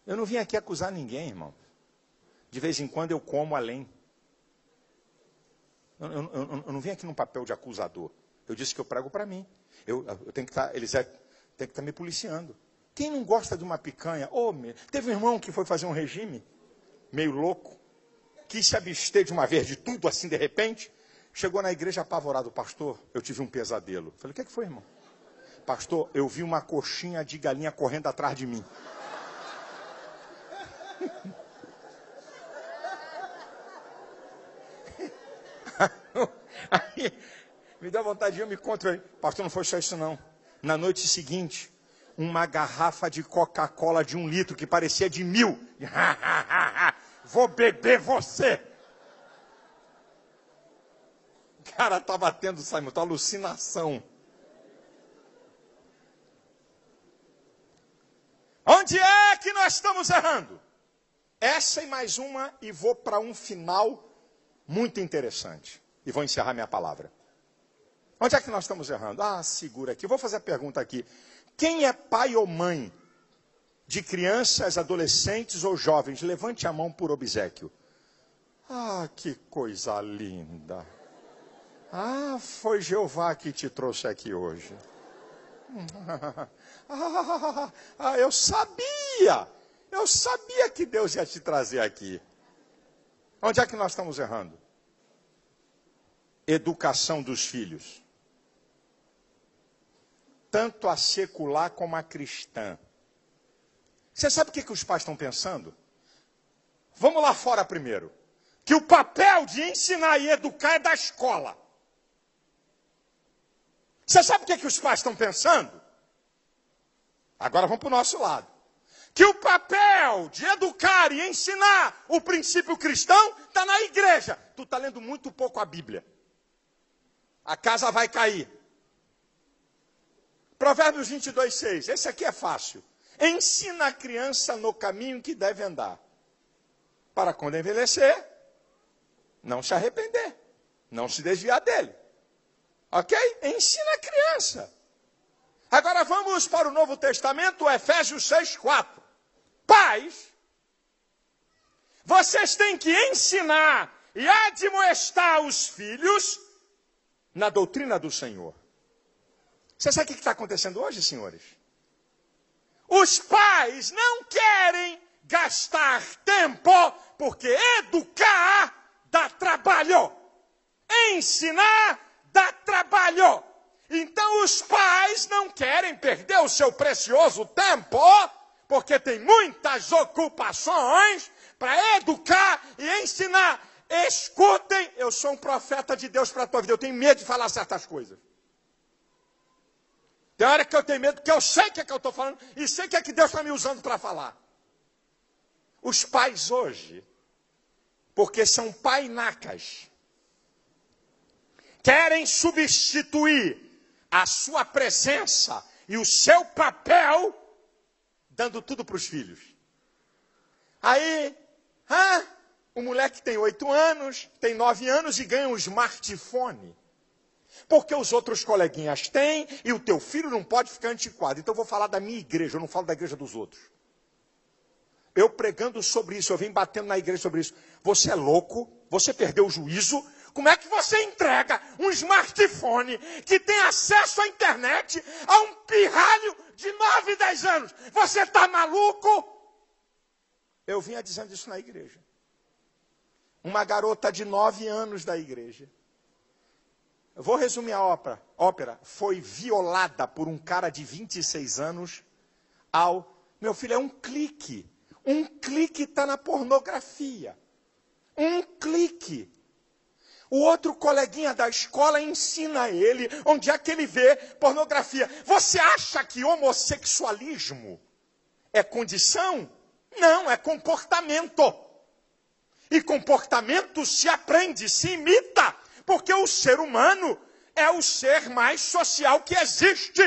Eu não vim aqui acusar ninguém, irmão. De vez em quando eu como além. Eu não vim aqui num papel de acusador. Eu disse que eu prego para mim. Eu tenho que estar, Elisete, tem que estar me policiando. Quem não gosta de uma picanha? Teve um irmão que foi fazer um regime, meio louco, quis se abster de uma vez de tudo, assim, de repente. Chegou na igreja apavorado, pastor, eu tive um pesadelo. Falei, o que foi, irmão? Pastor, eu vi uma coxinha de galinha correndo atrás de mim. Aí, me dá vontade de eu me encontrar. Pastor, não foi só isso não. Na noite seguinte, uma garrafa de Coca-Cola de 1 litro, que parecia de 1000. Vou beber você. O cara tá batendo, Simon, tá alucinação. Onde é que nós estamos errando? Essa e mais uma, e vou para um final muito interessante. E vou encerrar minha palavra. Onde é que nós estamos errando? Segura aqui. Vou fazer a pergunta aqui. Quem é pai ou mãe de crianças, adolescentes ou jovens? Levante a mão por obséquio. Que coisa linda. Foi Jeová que te trouxe aqui hoje. Eu sabia. Eu sabia que Deus ia te trazer aqui. Onde é que nós estamos errando? Educação dos filhos. Tanto a secular como a cristã. Você sabe o que os pais estão pensando? Vamos lá fora primeiro. Que o papel de ensinar e educar é da escola. Você sabe o que os pais estão pensando? Agora vamos para o nosso lado. Que o papel de educar e ensinar o princípio cristão está na igreja. Tu está lendo muito pouco a Bíblia. A casa vai cair. Provérbios 22:6. Esse aqui é fácil. Ensina a criança no caminho que deve andar, para quando envelhecer, não se arrepender, não se desviar dele. Ok? Ensina a criança. Agora vamos para o Novo Testamento, Efésios 6:4. Pais, vocês têm que ensinar e admoestar os filhos na doutrina do Senhor. Você sabe o que está acontecendo hoje, senhores? Os pais não querem gastar tempo, porque educar dá trabalho. Ensinar dá trabalho. Então os pais não querem perder o seu precioso tempo, porque tem muitas ocupações para educar e ensinar. Escutem, eu sou um profeta de Deus para a tua vida. Eu tenho medo de falar certas coisas. Tem hora que eu tenho medo, porque eu sei o que é que eu estou falando e sei o que é que Deus está me usando para falar. Os pais hoje, porque são painacas, querem substituir a sua presença e o seu papel, dando tudo para os filhos. Aí, o moleque tem 8 anos, tem 9 anos e ganha um smartphone. Porque os outros coleguinhas têm e o teu filho não pode ficar antiquado. Então eu vou falar da minha igreja, eu não falo da igreja dos outros. Eu pregando sobre isso, eu venho batendo na igreja sobre isso. Você é louco? Você perdeu o juízo? Como é que você entrega um smartphone que tem acesso à internet a um pirralho de 9, 10 anos? Você está maluco? Eu vinha dizendo isso na igreja. Uma garota de 9 anos da igreja. Eu vou resumir a ópera. Foi violada por um cara de 26 anos Meu filho, é um clique. Um clique está na pornografia. Um clique. O outro coleguinha da escola ensina ele onde é que ele vê pornografia. Você acha que homossexualismo é condição? Não, é comportamento. E comportamento se aprende, se imita, porque o ser humano é o ser mais social que existe.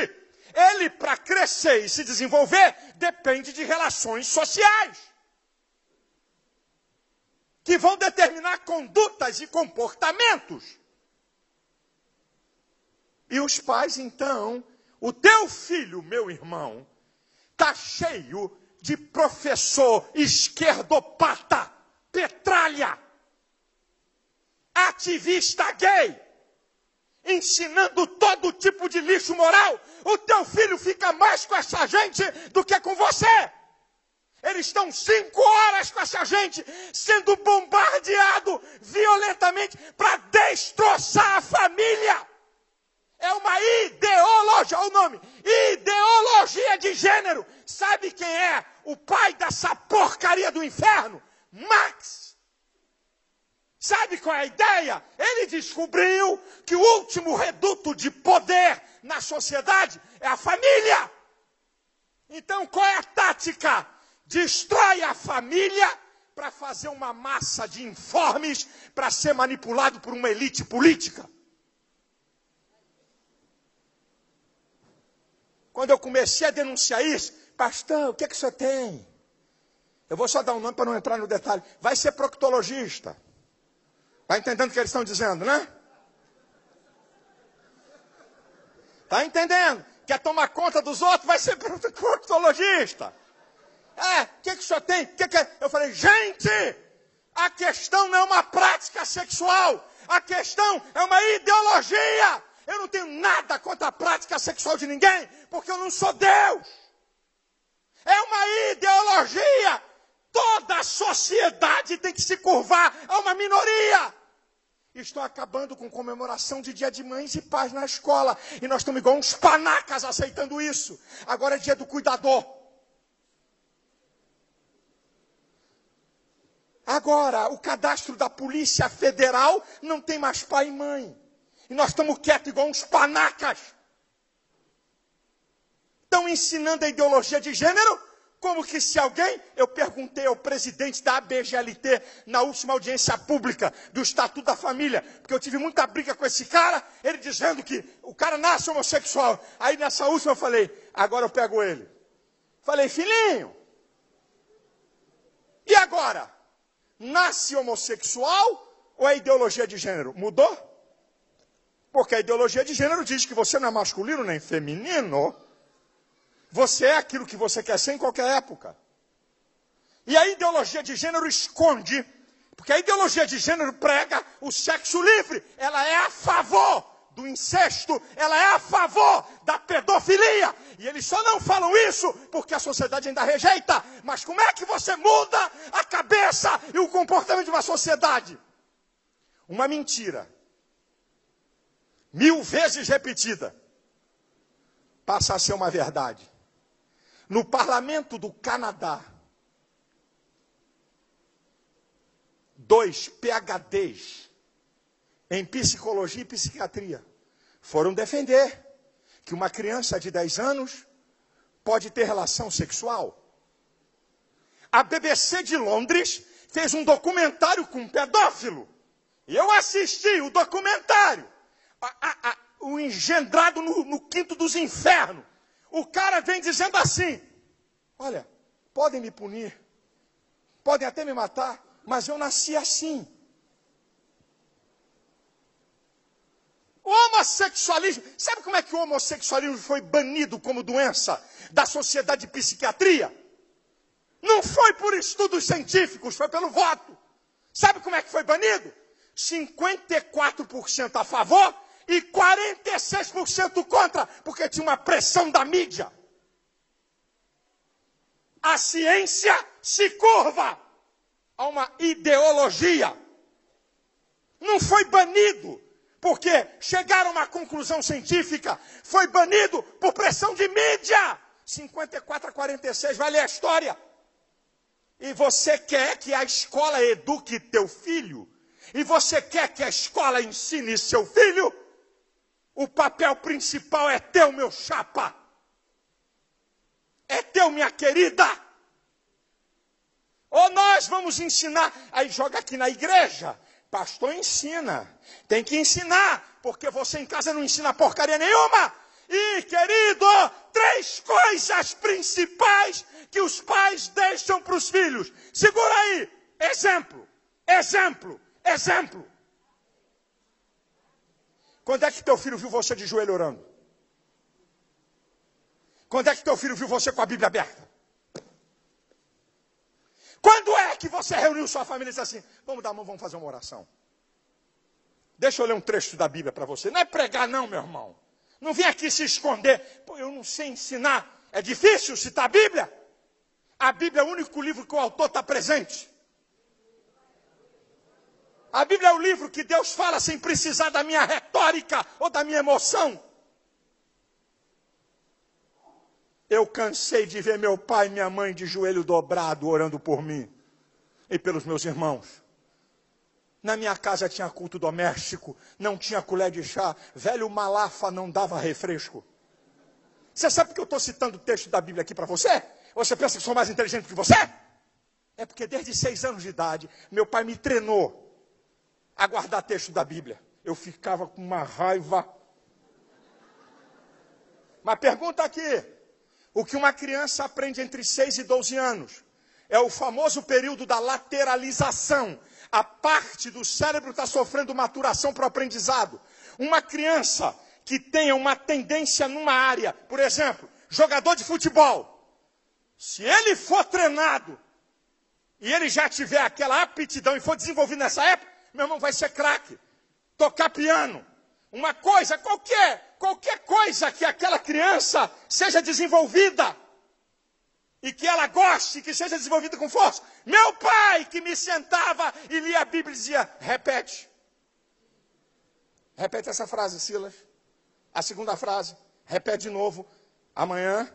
Ele, para crescer e se desenvolver, depende de relações sociais, que vão determinar condutas e comportamentos. E os pais, então, o teu filho, meu irmão, está cheio de professor esquerdopata, petralha, ativista gay, ensinando todo tipo de lixo moral. O teu filho fica mais com essa gente do que com você. Eles estão 5 horas com essa gente, sendo bombardeado violentamente para destroçar a família. É uma ideologia, olha o nome, ideologia de gênero. Sabe quem é o pai dessa porcaria do inferno? Marx. Sabe qual é a ideia? Ele descobriu que o último reduto de poder na sociedade é a família. Então qual é a tática? Destrói a família para fazer uma massa de informes para ser manipulado por uma elite política. Quando eu comecei a denunciar isso, pastor, o que é que o senhor tem? Eu vou só dar um nome para não entrar no detalhe. Vai ser proctologista. Está entendendo o que eles estão dizendo, né? Está entendendo? Quer tomar conta dos outros? Vai ser proctologista. O que o senhor tem? Eu falei, gente, a questão não é uma prática sexual. A questão é uma ideologia. Eu não tenho nada contra a prática sexual de ninguém, porque eu não sou Deus. É uma ideologia. Toda a sociedade tem que se curvar a uma minoria. Estou acabando com comemoração de dia de mães e pais na escola. E nós estamos igual uns panacas aceitando isso. Agora é dia do cuidador. Agora, o cadastro da Polícia Federal não tem mais pai e mãe. E nós estamos quietos igual uns panacas. Estão ensinando a ideologia de gênero, como que se alguém... Eu perguntei ao presidente da ABGLT na última audiência pública do Estatuto da Família, porque eu tive muita briga com esse cara, ele dizendo que o cara nasce homossexual. Aí nessa última eu falei, agora eu pego ele. Falei, filhinho, e agora? Nasce homossexual ou é ideologia de gênero? Mudou? Porque a ideologia de gênero diz que você não é masculino nem feminino. Você é aquilo que você quer ser em qualquer época. E a ideologia de gênero esconde, porque a ideologia de gênero prega o sexo livre. Ela é a favor do incesto, ela é a favor da pedofilia. E eles só não falam isso porque a sociedade ainda rejeita. Mas como é que você muda a cabeça e o comportamento de uma sociedade? Uma mentira, 1000 vezes repetida, passa a ser uma verdade. No parlamento do Canadá, 2 PhDs em psicologia e psiquiatria foram defender que uma criança de 10 anos pode ter relação sexual. A BBC de Londres fez um documentário com um pedófilo. E eu assisti o documentário. O engendrado no quinto dos infernos. O cara vem dizendo assim, olha, podem me punir, podem até me matar, mas eu nasci assim. O homossexualismo, sabe como é que o homossexualismo foi banido como doença da sociedade de psiquiatria? Não foi por estudos científicos, foi pelo voto. Sabe como é que foi banido? 54% a favor e 46% contra, porque tinha uma pressão da mídia. A ciência se curva a uma ideologia. Não foi banido porque chegaram a uma conclusão científica, foi banido por pressão de mídia. 54 a 46, vai ler a história. e você quer que a escola eduque teu filho, e você quer que a escola ensine seu filho, o papel principal é teu, meu chapa. É teu, minha querida. Ou nós vamos ensinar, aí joga aqui na igreja. Pastor ensina, tem que ensinar, porque você em casa não ensina porcaria nenhuma. E, querido, 3 coisas principais que os pais deixam para os filhos. Segura aí, exemplo, exemplo, exemplo. Quando é que teu filho viu você de joelho orando? Quando é que teu filho viu você com a Bíblia aberta? Quando é que você reuniu sua família e disse assim, vamos dar a mão, vamos fazer uma oração? Deixa eu ler um trecho da Bíblia para você. Não é pregar não, meu irmão. Não vem aqui se esconder. Pô, eu não sei ensinar. É difícil citar a Bíblia? A Bíblia é o único livro que o autor está presente. A Bíblia é o livro que Deus fala sem precisar da minha retórica ou da minha emoção. Eu cansei de ver meu pai e minha mãe de joelho dobrado orando por mim e pelos meus irmãos. Na minha casa tinha culto doméstico, não tinha colher de chá, velho Malafa não dava refresco. Você sabe que eu estou citando o texto da Bíblia aqui para você? Ou você pensa que sou mais inteligente que você? É porque desde 6 anos de idade, meu pai me treinou a guardar texto da Bíblia. Eu ficava com uma raiva. Mas pergunta aqui, o que uma criança aprende entre 6 e 12 anos é o famoso período da lateralização. A parte do cérebro está sofrendo maturação para o aprendizado. Uma criança que tenha uma tendência numa área, por exemplo, jogador de futebol, se ele for treinado e ele já tiver aquela aptidão e for desenvolvido nessa época, meu irmão vai ser craque. Tocar piano, uma coisa, qualquer coisa que aquela criança seja desenvolvida e que ela goste, que seja desenvolvida com força. Meu pai que me sentava e lia a Bíblia e dizia, repete. Repete essa frase, Silas. A segunda frase, repete de novo. Amanhã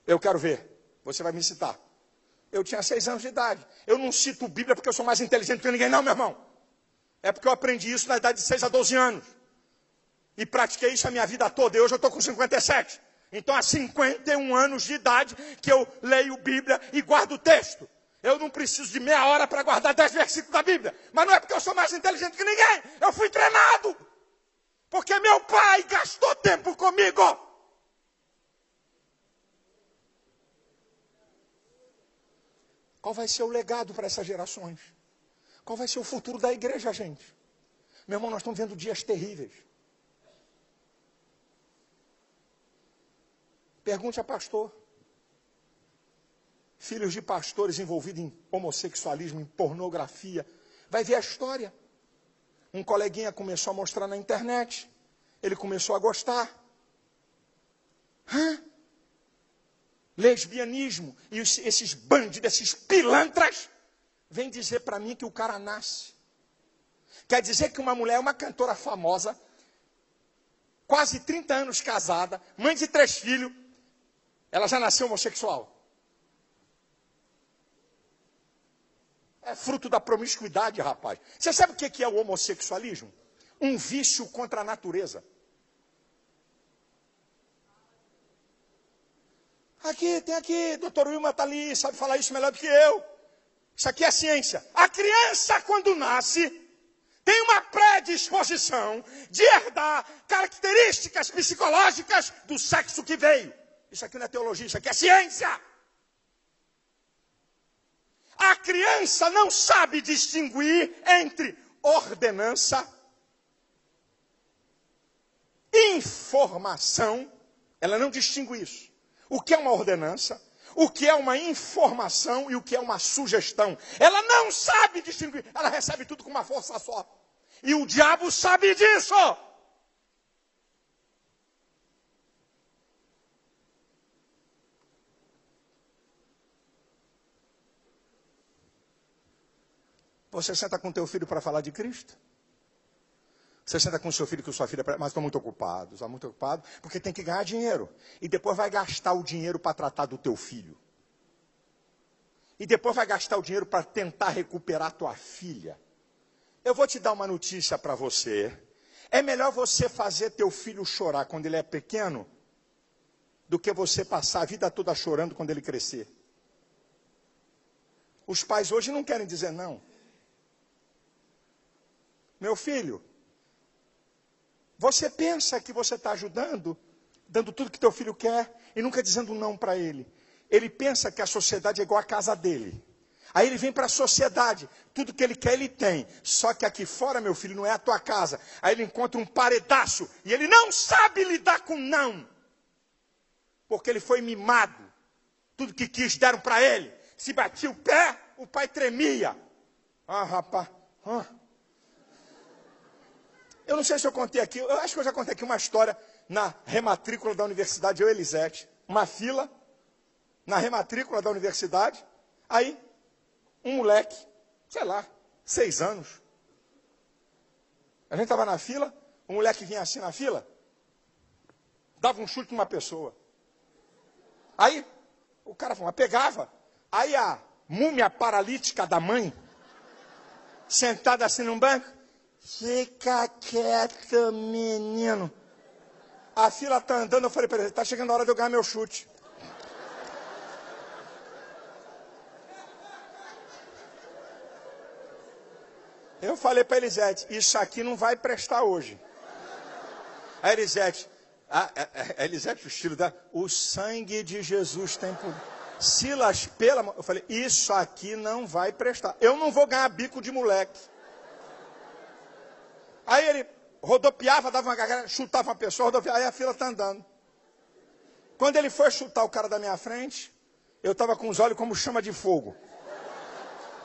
eu quero ver. Você vai me citar. Eu tinha 6 anos de idade. Eu não cito Bíblia porque eu sou mais inteligente que ninguém, não, meu irmão. É porque eu aprendi isso na idade de 6 a 12 anos. E pratiquei isso a minha vida toda. E hoje eu estou com 57. Então, há 51 anos de idade que eu leio Bíblia e guardo o texto. Eu não preciso de meia hora para guardar 10 versículos da Bíblia. Mas não é porque eu sou mais inteligente que ninguém. Eu fui treinado. Porque meu pai gastou tempo comigo. Qual vai ser o legado para essas gerações? Qual vai ser o futuro da igreja, gente? Meu irmão, nós estamos vendo dias terríveis. Pergunte a pastor. Filhos de pastores envolvidos em homossexualismo, em pornografia. Vai ver a história. Um coleguinha começou a mostrar na internet. Ele começou a gostar. Lesbianismo. E esses bandidos, esses pilantras, vêm dizer para mim que o cara nasce. Quer dizer que uma mulher, uma cantora famosa, quase 30 anos casada, mãe de 3 filhos, ela já nasceu homossexual. É fruto da promiscuidade, rapaz. Você sabe o que é o homossexualismo? Um vício contra a natureza. Tem aqui, doutor Wilma está ali, sabe falar isso melhor do que eu. Isso aqui é ciência. A criança, quando nasce, tem uma predisposição de herdar características psicológicas do sexo que veio. Isso aqui não é teologia, isso aqui é ciência. A criança não sabe distinguir entre ordenança, informação. Ela não distingue isso. O que é uma ordenança, o que é uma informação e o que é uma sugestão. Ela não sabe distinguir. Ela recebe tudo com uma força só. E o diabo sabe disso. Você senta com teu filho para falar de Cristo? Você senta com seu filho que sua filha... Mas estou muito ocupado, porque tem que ganhar dinheiro. E depois vai gastar o dinheiro para tratar do teu filho. e depois vai gastar o dinheiro para tentar recuperar tua filha. Eu vou te dar uma notícia para você. É melhor você fazer teu filho chorar quando ele é pequeno do que você passar a vida toda chorando quando ele crescer. Os pais hoje não querem dizer não. Meu filho, você pensa que você está ajudando, dando tudo que teu filho quer e nunca dizendo não para ele. Ele pensa que a sociedade é igual a casa dele. Aí ele vem para a sociedade, tudo que ele quer ele tem. Só que aqui fora, meu filho, não é a tua casa. Aí ele encontra um paredaço e ele não sabe lidar com não. Porque ele foi mimado. Tudo que quis deram para ele. Se batia o pé, o pai tremia. Ah, rapaz. Ah. Eu não sei se eu contei aqui, eu acho que eu já contei aqui uma história na rematrícula da universidade, eu e Elisete. Uma fila na rematrícula da universidade. Aí, um moleque, sei lá, 6 anos. A gente estava na fila, o moleque vinha assim na fila, dava um chute numa pessoa. Aí, o cara pegava. Aí a múmia paralítica da mãe, sentada assim num banco, fica quieto, menino. A fila está andando, eu falei para ele, está chegando a hora de eu ganhar meu chute. Eu falei para Elisete, isso aqui não vai prestar hoje. A Elisete, o estilo da, o sangue de Jesus tem poder. Silas, pela mão, eu falei, isso aqui não vai prestar. Eu não vou ganhar bico de moleque. Aí ele rodopiava, dava uma garganta, chutava uma pessoa, rodopiava, aí a fila está andando. Quando ele foi chutar o cara da minha frente, eu estava com os olhos como chama de fogo.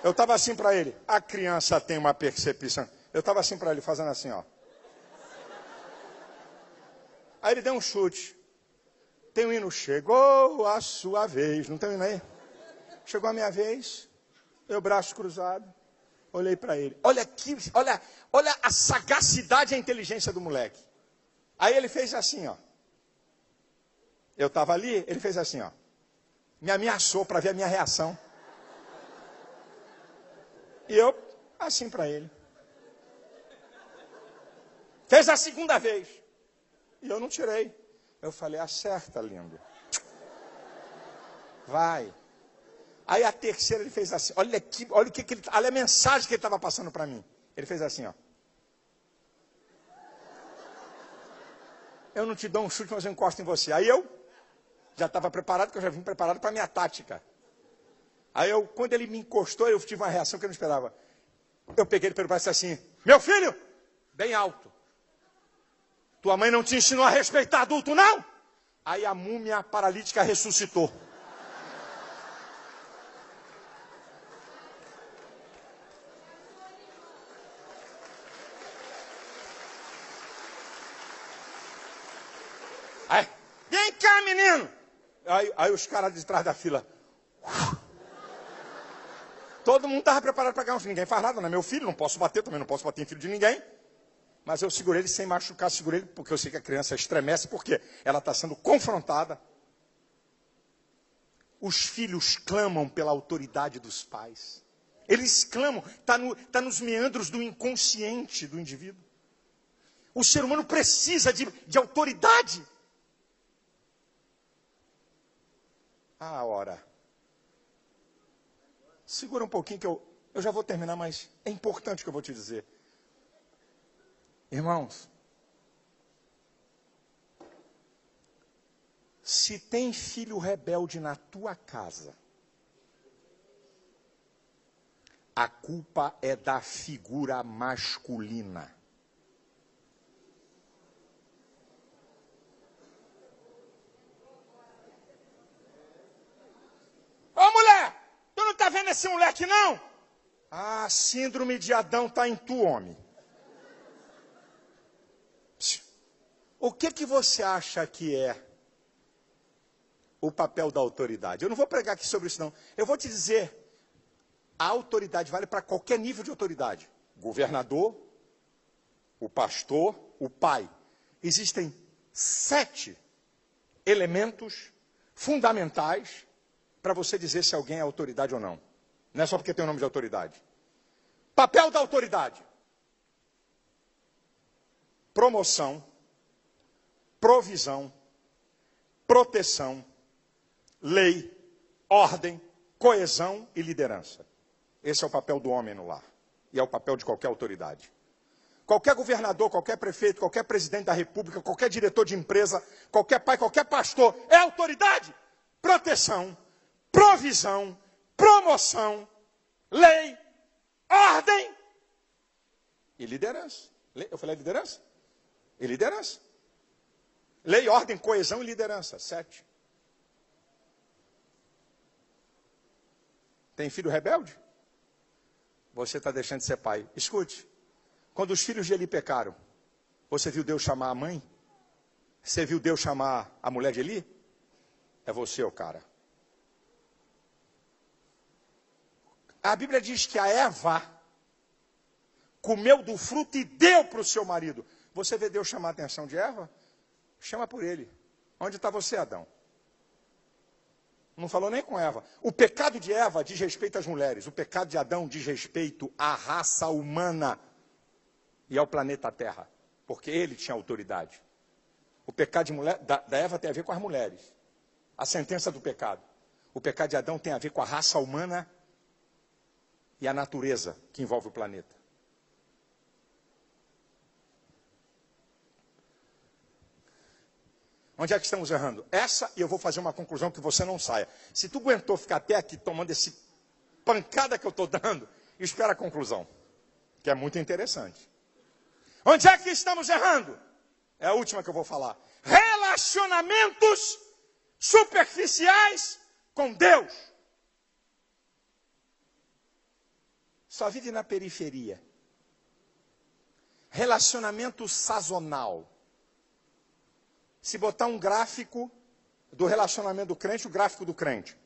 Eu estava assim para ele, a criança tem uma percepção. Eu estava assim para ele, fazendo assim, ó. Aí ele deu um chute. Tem um hino, chegou a sua vez. Não tem um hino aí? Chegou a minha vez, eu braço cruzado, olhei para ele. Olha a sagacidade e a inteligência do moleque. Aí ele fez assim, ó. Eu estava ali, ele fez assim, ó. Me ameaçou para ver a minha reação. E eu, assim para ele. Fez a segunda vez. E eu não tirei. Eu falei, acerta, lindo. Vai. Aí a terceira ele fez assim. Olha a mensagem que ele estava passando para mim. Ele fez assim, ó. Eu não te dou um chute, mas eu encosto em você. Aí eu já estava preparado, porque eu já vim preparado para a minha tática. Aí quando ele me encostou, eu tive uma reação que eu não esperava. Eu peguei ele pelo braço e disse assim, meu filho, bem alto. Tua mãe não te ensinou a respeitar adulto, não? Aí a múmia paralítica ressuscitou. Aí, vem cá, menino. Aí os caras de trás da fila. Todo mundo estava preparado para ganhar. Ninguém faz nada, não é meu filho, não posso bater, também não posso bater em filho de ninguém. Mas eu segurei ele sem machucar, segurei ele porque eu sei que a criança estremece, porque ela está sendo confrontada. Os filhos clamam pela autoridade dos pais. Eles clamam, está nos meandros do inconsciente do indivíduo. O ser humano precisa de autoridade. Ah, ora. Segura um pouquinho que eu já vou terminar, mas é importante o que eu vou te dizer. Irmãos, se tem filho rebelde na tua casa, a culpa é da figura masculina. Ô mulher, tu não está vendo esse moleque não? Ah, síndrome de Adão está em tu, homem. O que você acha que é o papel da autoridade? Eu não vou pregar aqui sobre isso não. Eu vou te dizer, a autoridade vale para qualquer nível de autoridade. Governador, o pastor, o pai. Existem 7 elementos fundamentais para você dizer se alguém é autoridade ou não. Não é só porque tem o nome de autoridade. Papel da autoridade. Promoção, provisão, proteção, lei, ordem, coesão e liderança. Esse é o papel do homem no lar. E é o papel de qualquer autoridade. Qualquer governador, qualquer prefeito, qualquer presidente da república, qualquer diretor de empresa, qualquer pai, qualquer pastor, é autoridade. Proteção, provisão, promoção, lei, ordem e liderança. Eu falei liderança? E liderança. Lei, ordem, coesão e liderança. 7. Tem filho rebelde? Você está deixando de ser pai. Escute. Quando os filhos de Eli pecaram, você viu Deus chamar a mãe? Você viu Deus chamar a mulher de Eli? É você, o cara. A Bíblia diz que a Eva comeu do fruto e deu para o seu marido. Você vê Deus chamar a atenção de Eva? Chama por ele. Onde está você, Adão? Não falou nem com Eva. O pecado de Eva diz respeito às mulheres. O pecado de Adão diz respeito à raça humana e ao planeta Terra. Porque ele tinha autoridade. O pecado de da Eva tem a ver com as mulheres. A sentença do pecado. O pecado de Adão tem a ver com a raça humana e a natureza que envolve o planeta. Onde é que estamos errando? Essa, e eu vou fazer uma conclusão que você não saia. Se tu aguentou ficar até aqui tomando esse pancada que eu estou dando, espera a conclusão, que é muito interessante. Onde é que estamos errando? É a última que eu vou falar. Relacionamentos superficiais com Deus. Só vive na periferia. Relacionamento sazonal. Se botar um gráfico do relacionamento do crente, o gráfico do crente.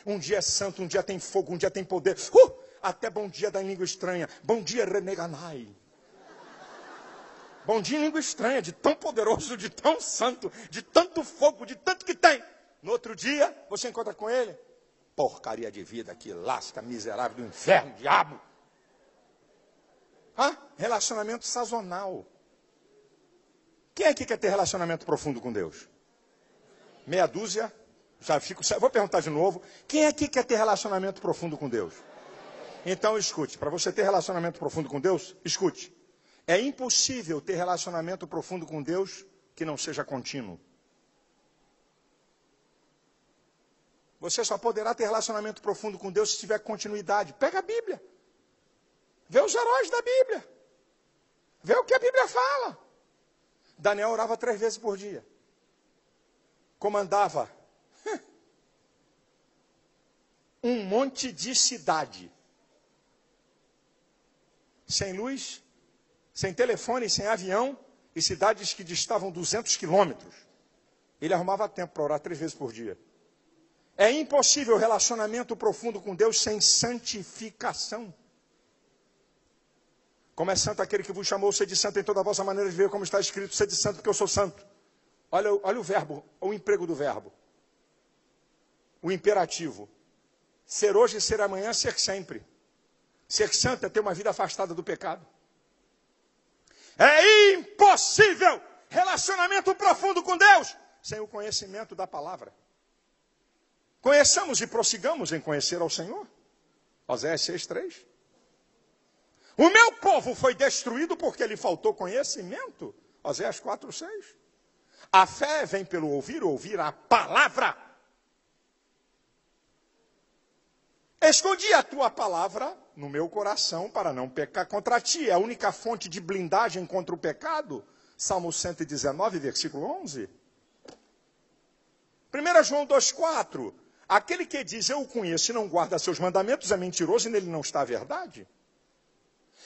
Um dia é santo, um dia tem fogo, um dia tem poder. Até bom dia da língua estranha. Bom dia, Reneganai. Bom dia, língua estranha, de tão poderoso, de tão santo, de tanto fogo, de tanto que tem. No outro dia, você encontra com ele. Porcaria de vida, que lasca, miserável do inferno, diabo. Relacionamento sazonal. Quem aqui quer ter relacionamento profundo com Deus? Meia dúzia. Já fico. Vou perguntar de novo. Quem aqui quer ter relacionamento profundo com Deus? Então escute. Para você ter relacionamento profundo com Deus, escute. É impossível ter relacionamento profundo com Deus que não seja contínuo. Você só poderá ter relacionamento profundo com Deus se tiver continuidade. Pega a Bíblia. Vê os heróis da Bíblia. Vê o que a Bíblia fala. Daniel orava 3 vezes por dia. Comandava um monte de cidade. Sem luz, sem telefone, sem avião, e cidades que distavam 200 quilômetros. Ele arrumava tempo para orar 3 vezes por dia. É impossível relacionamento profundo com Deus sem santificação. Como é santo aquele que vos chamou, sede santo em toda a vossa maneira de ver, como está escrito, sede santo porque eu sou santo. Olha o verbo, o emprego do verbo. O imperativo. Ser hoje, ser amanhã, ser sempre. Ser santo é ter uma vida afastada do pecado. É impossível relacionamento profundo com Deus sem o conhecimento da palavra. Conheçamos e prossigamos em conhecer ao Senhor. Oséias 6:3. O meu povo foi destruído porque lhe faltou conhecimento. Oséias 4:6. A fé vem pelo ouvir a palavra. Escondi a tua palavra no meu coração para não pecar contra ti. É a única fonte de blindagem contra o pecado. Salmo 119, versículo 11. 1 João 2,4. Aquele que diz eu o conheço e não guarda seus mandamentos é mentiroso e nele não está a verdade.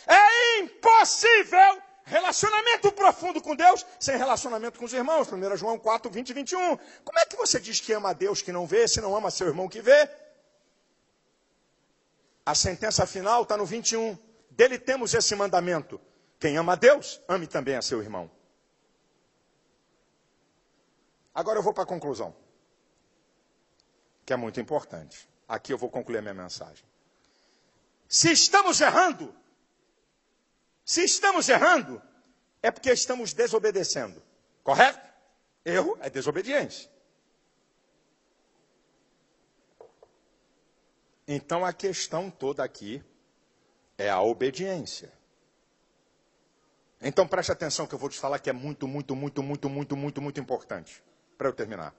É impossível relacionamento profundo com Deus sem relacionamento com os irmãos. 1 João 4, 20 e 21. Como é que você diz que ama a Deus que não vê, se não ama seu irmão que vê? A sentença final está no 21. Dele temos esse mandamento. Quem ama a Deus, ame também a seu irmão. Agora eu vou para a conclusão, que é muito importante. Aqui eu vou concluir a minha mensagem. Se estamos errando, é porque estamos desobedecendo. Correto? Erro é desobediência. Então a questão toda aqui é a obediência. Então preste atenção que eu vou te falar que é muito importante. Para eu terminar.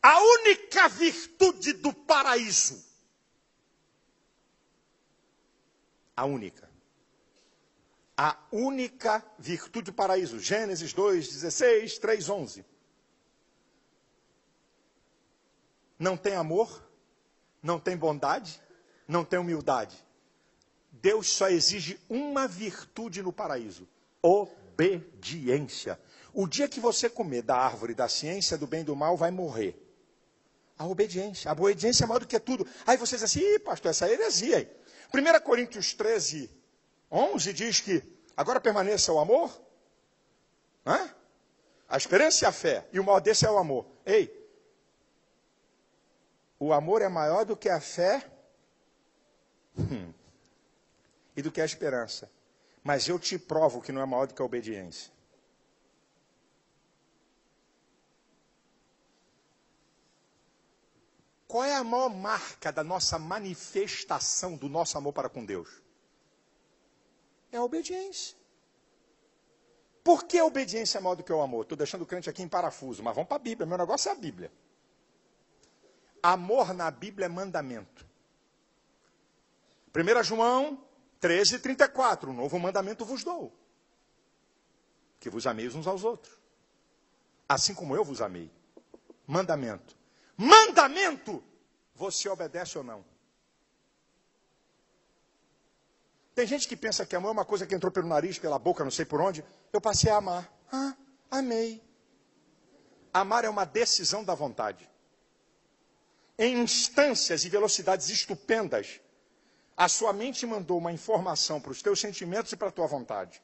A única virtude do paraíso. A única virtude do paraíso. Gênesis 2:16, 3:11. Não tem amor, não tem bondade, não tem humildade. Deus só exige uma virtude no paraíso: obediência. O dia que você comer da árvore da ciência do bem e do mal, vai morrer. A obediência. A obediência é maior do que tudo. Aí você diz assim: ih, pastor, essa é heresia aí. 1 Coríntios 13:11 diz que agora permaneça o amor, a esperança e a fé. E o maior desse é o amor. Ei, o amor é maior do que a fé e do que a esperança. Mas eu te provo que não é maior do que a obediência. Qual é a maior marca da nossa manifestação do nosso amor para com Deus? É a obediência. Por que a obediência é maior do que o amor? Estou deixando o crente aqui em parafuso, mas vamos para a Bíblia. Meu negócio é a Bíblia. Amor na Bíblia é mandamento. 1 João 13:34. Um novo mandamento vos dou: que vos ameis uns aos outros, assim como eu vos amei. Mandamento. Mandamento, você obedece ou não? Tem gente que pensa que amor é uma coisa que entrou pelo nariz, pela boca, não sei por onde. Eu passei a amar. Amei. Amar é uma decisão da vontade. Em instâncias e velocidades estupendas, a sua mente mandou uma informação para os teus sentimentos e para a tua vontade,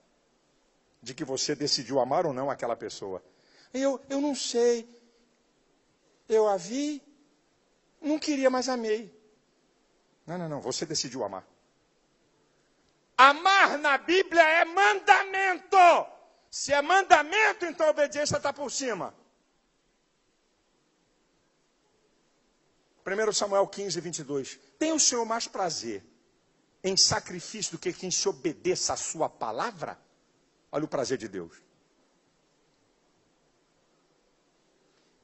de que você decidiu amar ou não aquela pessoa. Eu não sei. Eu a vi, não queria, mas amei. Não, você decidiu amar. Amar na Bíblia é mandamento. Se é mandamento, então a obediência está por cima. 1 Samuel 15:22. Tem o Senhor mais prazer em sacrifício do que quem se obedeça à sua palavra? Olha o prazer de Deus.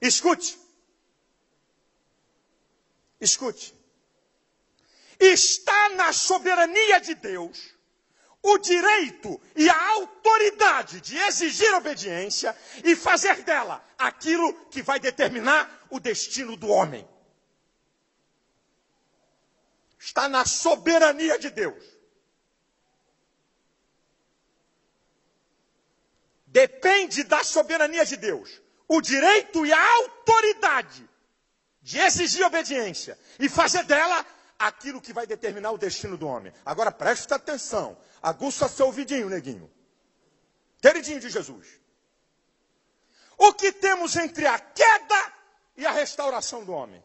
Escute. Está na soberania de Deus o direito e a autoridade de exigir obediência e fazer dela aquilo que vai determinar o destino do homem. Está na soberania de Deus. Depende da soberania de Deus o direito e a autoridade de exigir obediência e fazer dela aquilo que vai determinar o destino do homem. Agora preste atenção, aguça seu ouvidinho, neguinho, queridinho de Jesus. O que temos entre a queda e a restauração do homem?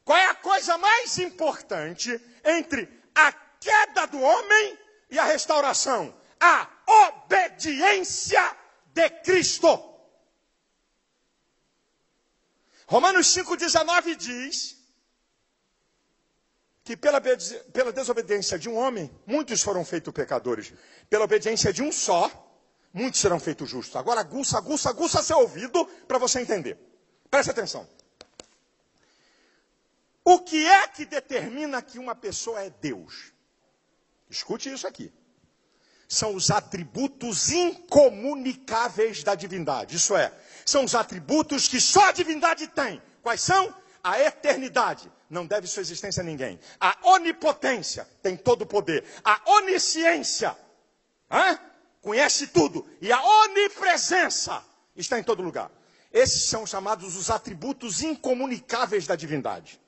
Qual é a coisa mais importante entre a queda do homem e a restauração? A obediência de Cristo. Romanos 5,19 diz que pela desobediência de um homem, muitos foram feitos pecadores. Pela obediência de um só, muitos serão feitos justos. Agora aguça seu ouvido para você entender. Preste atenção. O que é que determina que uma pessoa é Deus? Escute isso aqui. São os atributos incomunicáveis da divindade. Isso é, são os atributos que só a divindade tem. Quais são? A eternidade, não deve sua existência a ninguém. A onipotência, tem todo o poder. A onisciência, conhece tudo. E a onipresença, está em todo lugar. Esses são chamados os atributos incomunicáveis da divindade.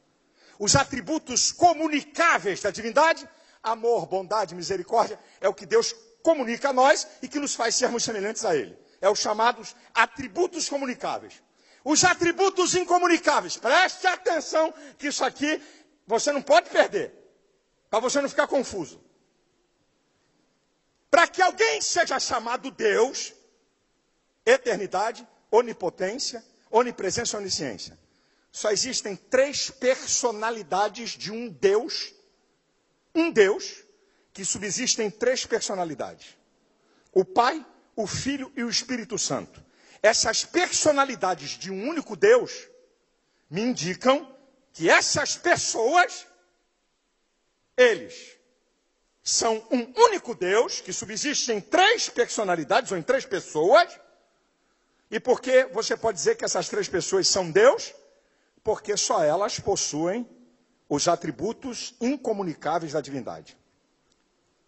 Os atributos comunicáveis da divindade, amor, bondade, misericórdia, é o que Deus comunica a nós e que nos faz sermos semelhantes a Ele. É os chamados atributos comunicáveis. Os atributos incomunicáveis. Preste atenção que isso aqui você não pode perder. Para você não ficar confuso. Para que alguém seja chamado Deus, eternidade, onipotência, onipresença e onisciência. Só existem 3 personalidades de um Deus, que subsiste em 3 personalidades. O Pai, o Filho e o Espírito Santo. Essas personalidades de um único Deus me indicam que essas pessoas, eles são um único Deus, que subsiste em 3 personalidades, ou em 3 pessoas. E por que você pode dizer que essas 3 pessoas são Deus? Porque só elas possuem os atributos incomunicáveis da divindade.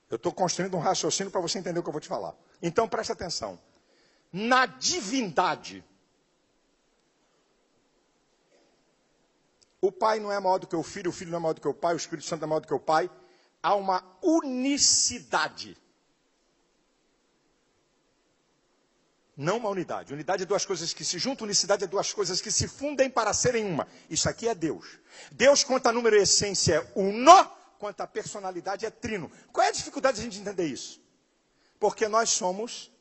Eu estou construindo um raciocínio para você entender o que eu vou te falar. Então preste atenção. Na divindade, o Pai não é maior do que o Filho não é maior do que o Pai, o Espírito Santo não é maior do que o Pai. Há uma unicidade. Não uma unidade. Unidade é 2 coisas que se juntam, unicidade é 2 coisas que se fundem para serem uma. Isso aqui é Deus. Deus, quanto a número e essência, é uno, quanto a personalidade é trino. Qual é a dificuldade de a gente entender isso? Porque nós somos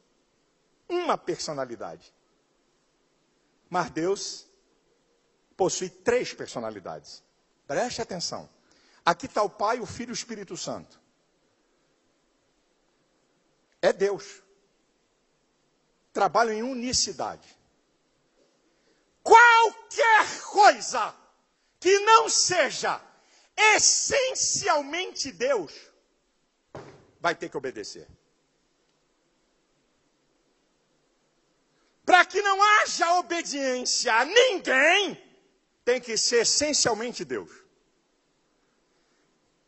uma personalidade. Mas Deus possui 3 personalidades. Preste atenção. Aqui está o Pai, o Filho e o Espírito Santo. É Deus. Trabalham em unicidade. Qualquer coisa que não seja essencialmente Deus, vai ter que obedecer. Para que não haja obediência a ninguém, tem que ser essencialmente Deus.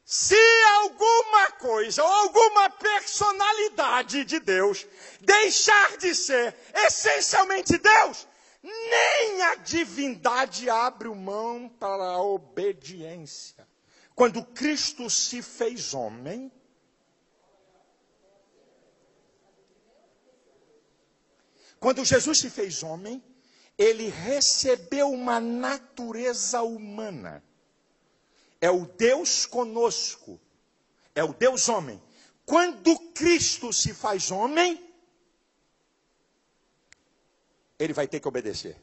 Se alguma coisa ou alguma personalidade de Deus deixar de ser essencialmente Deus, nem a divindade abre mão para a obediência. Quando Cristo se fez homem, quando Jesus se fez homem, ele recebeu uma natureza humana. É o Deus conosco. É o Deus homem. Quando Cristo se faz homem, ele vai ter que obedecer.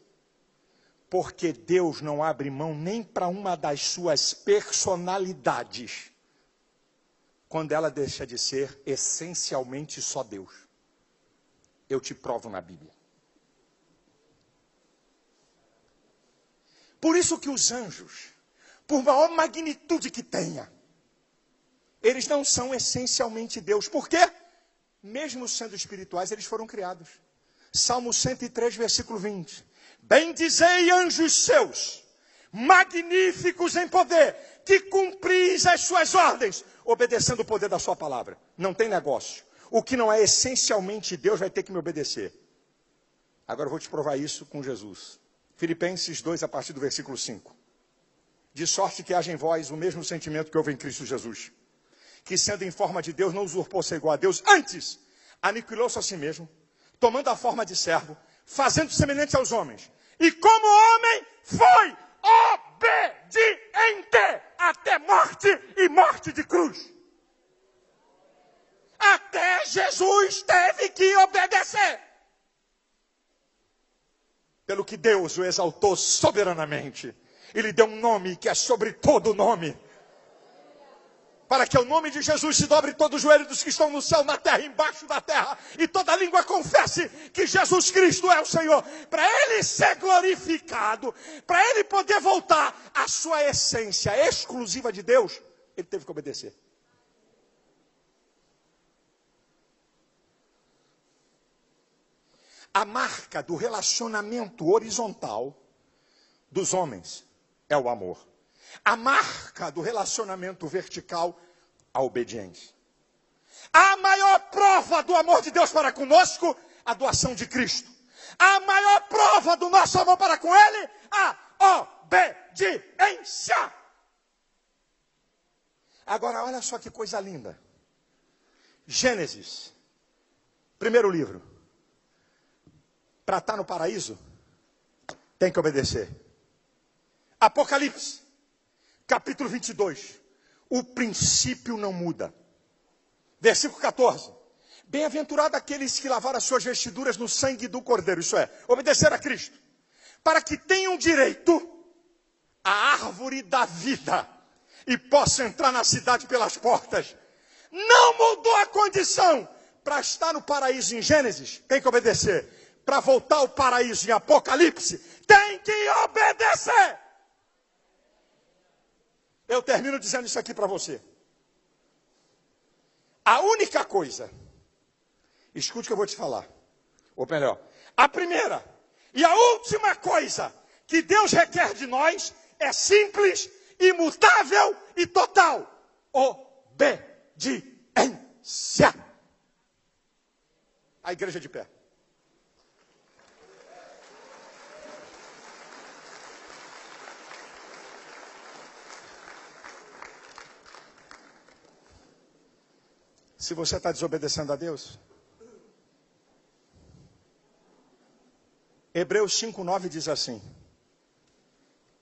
Porque Deus não abre mão nem para uma das suas personalidades, quando ela deixa de ser essencialmente só Deus. Eu te provo na Bíblia. Por isso que os anjos, por maior magnitude que tenha, eles não são essencialmente Deus. Por quê? Mesmo sendo espirituais, eles foram criados. Salmo 103, versículo 20. Bendizei anjos seus, magníficos em poder, que cumpris as suas ordens, obedecendo o poder da sua palavra. Não tem negócio. O que não é essencialmente Deus vai ter que me obedecer. Agora eu vou te provar isso com Jesus. Filipenses 2, a partir do versículo 5. De sorte que haja em vós o mesmo sentimento que houve em Cristo Jesus, que sendo em forma de Deus, não usurpou ser igual a Deus, antes aniquilou-se a si mesmo, tomando a forma de servo, fazendo semelhante aos homens, e como homem foi obediente até morte e morte de cruz. Até Jesus teve que obedecer. Pelo que Deus o exaltou soberanamente. Ele deu um nome que é sobre todo nome. Para que o nome de Jesus se dobre todo o joelho dos que estão no céu, na terra, embaixo da terra. E toda língua confesse que Jesus Cristo é o Senhor. Para Ele ser glorificado, para Ele poder voltar à sua essência exclusiva de Deus, Ele teve que obedecer. A marca do relacionamento horizontal dos homens é o amor. A marca do relacionamento vertical, a obediência. A maior prova do amor de Deus para conosco, a doação de Cristo. A maior prova do nosso amor para com Ele, a obediência. Agora, olha só que coisa linda. Gênesis, primeiro livro. para estar no paraíso, tem que obedecer. Apocalipse, capítulo 22. O princípio não muda. Versículo 14. Bem-aventurado aqueles que lavaram as suas vestiduras no sangue do Cordeiro. Isso é, obedecer a Cristo. Para que tenham direito à árvore da vida. E possam entrar na cidade pelas portas. Não mudou a condição. Para estar no paraíso em Gênesis, tem que obedecer. Para voltar ao paraíso em Apocalipse, tem que obedecer. Eu termino dizendo isso aqui para você. A única coisa, escute o que eu vou te falar. Ou melhor, a primeira e a última coisa que Deus requer de nós é simples, imutável e total. Obediência. A igreja de pé. Se você está desobedecendo a Deus, Hebreus 5,9 diz assim: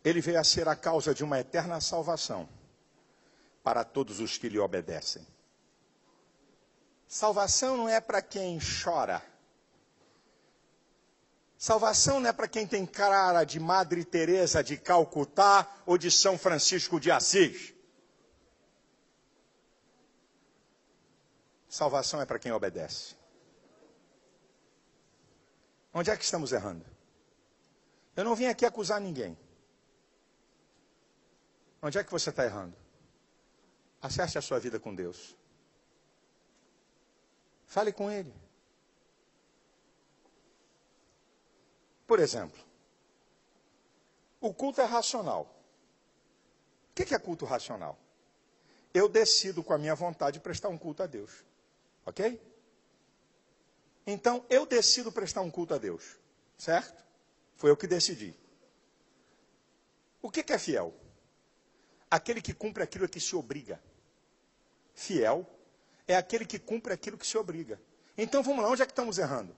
Ele veio a ser a causa de uma eterna salvação para todos os que lhe obedecem. Salvação não é para quem chora. Salvação não é para quem tem cara de Madre Teresa de Calcutá ou de São Francisco de Assis. Salvação é para quem obedece. Onde é que estamos errando? Eu não vim aqui acusar ninguém. Onde é que você está errando? Acerte a sua vida com Deus. Fale com Ele. Por exemplo, o culto é racional. O que é culto racional? Eu decido com a minha vontade prestar um culto a Deus. Ok? Então, eu decido prestar um culto a Deus. Certo? Foi eu que decidi. O que é fiel? Aquele que cumpre aquilo a que se obriga. Fiel é aquele que cumpre aquilo que se obriga. Então, vamos lá, onde é que estamos errando?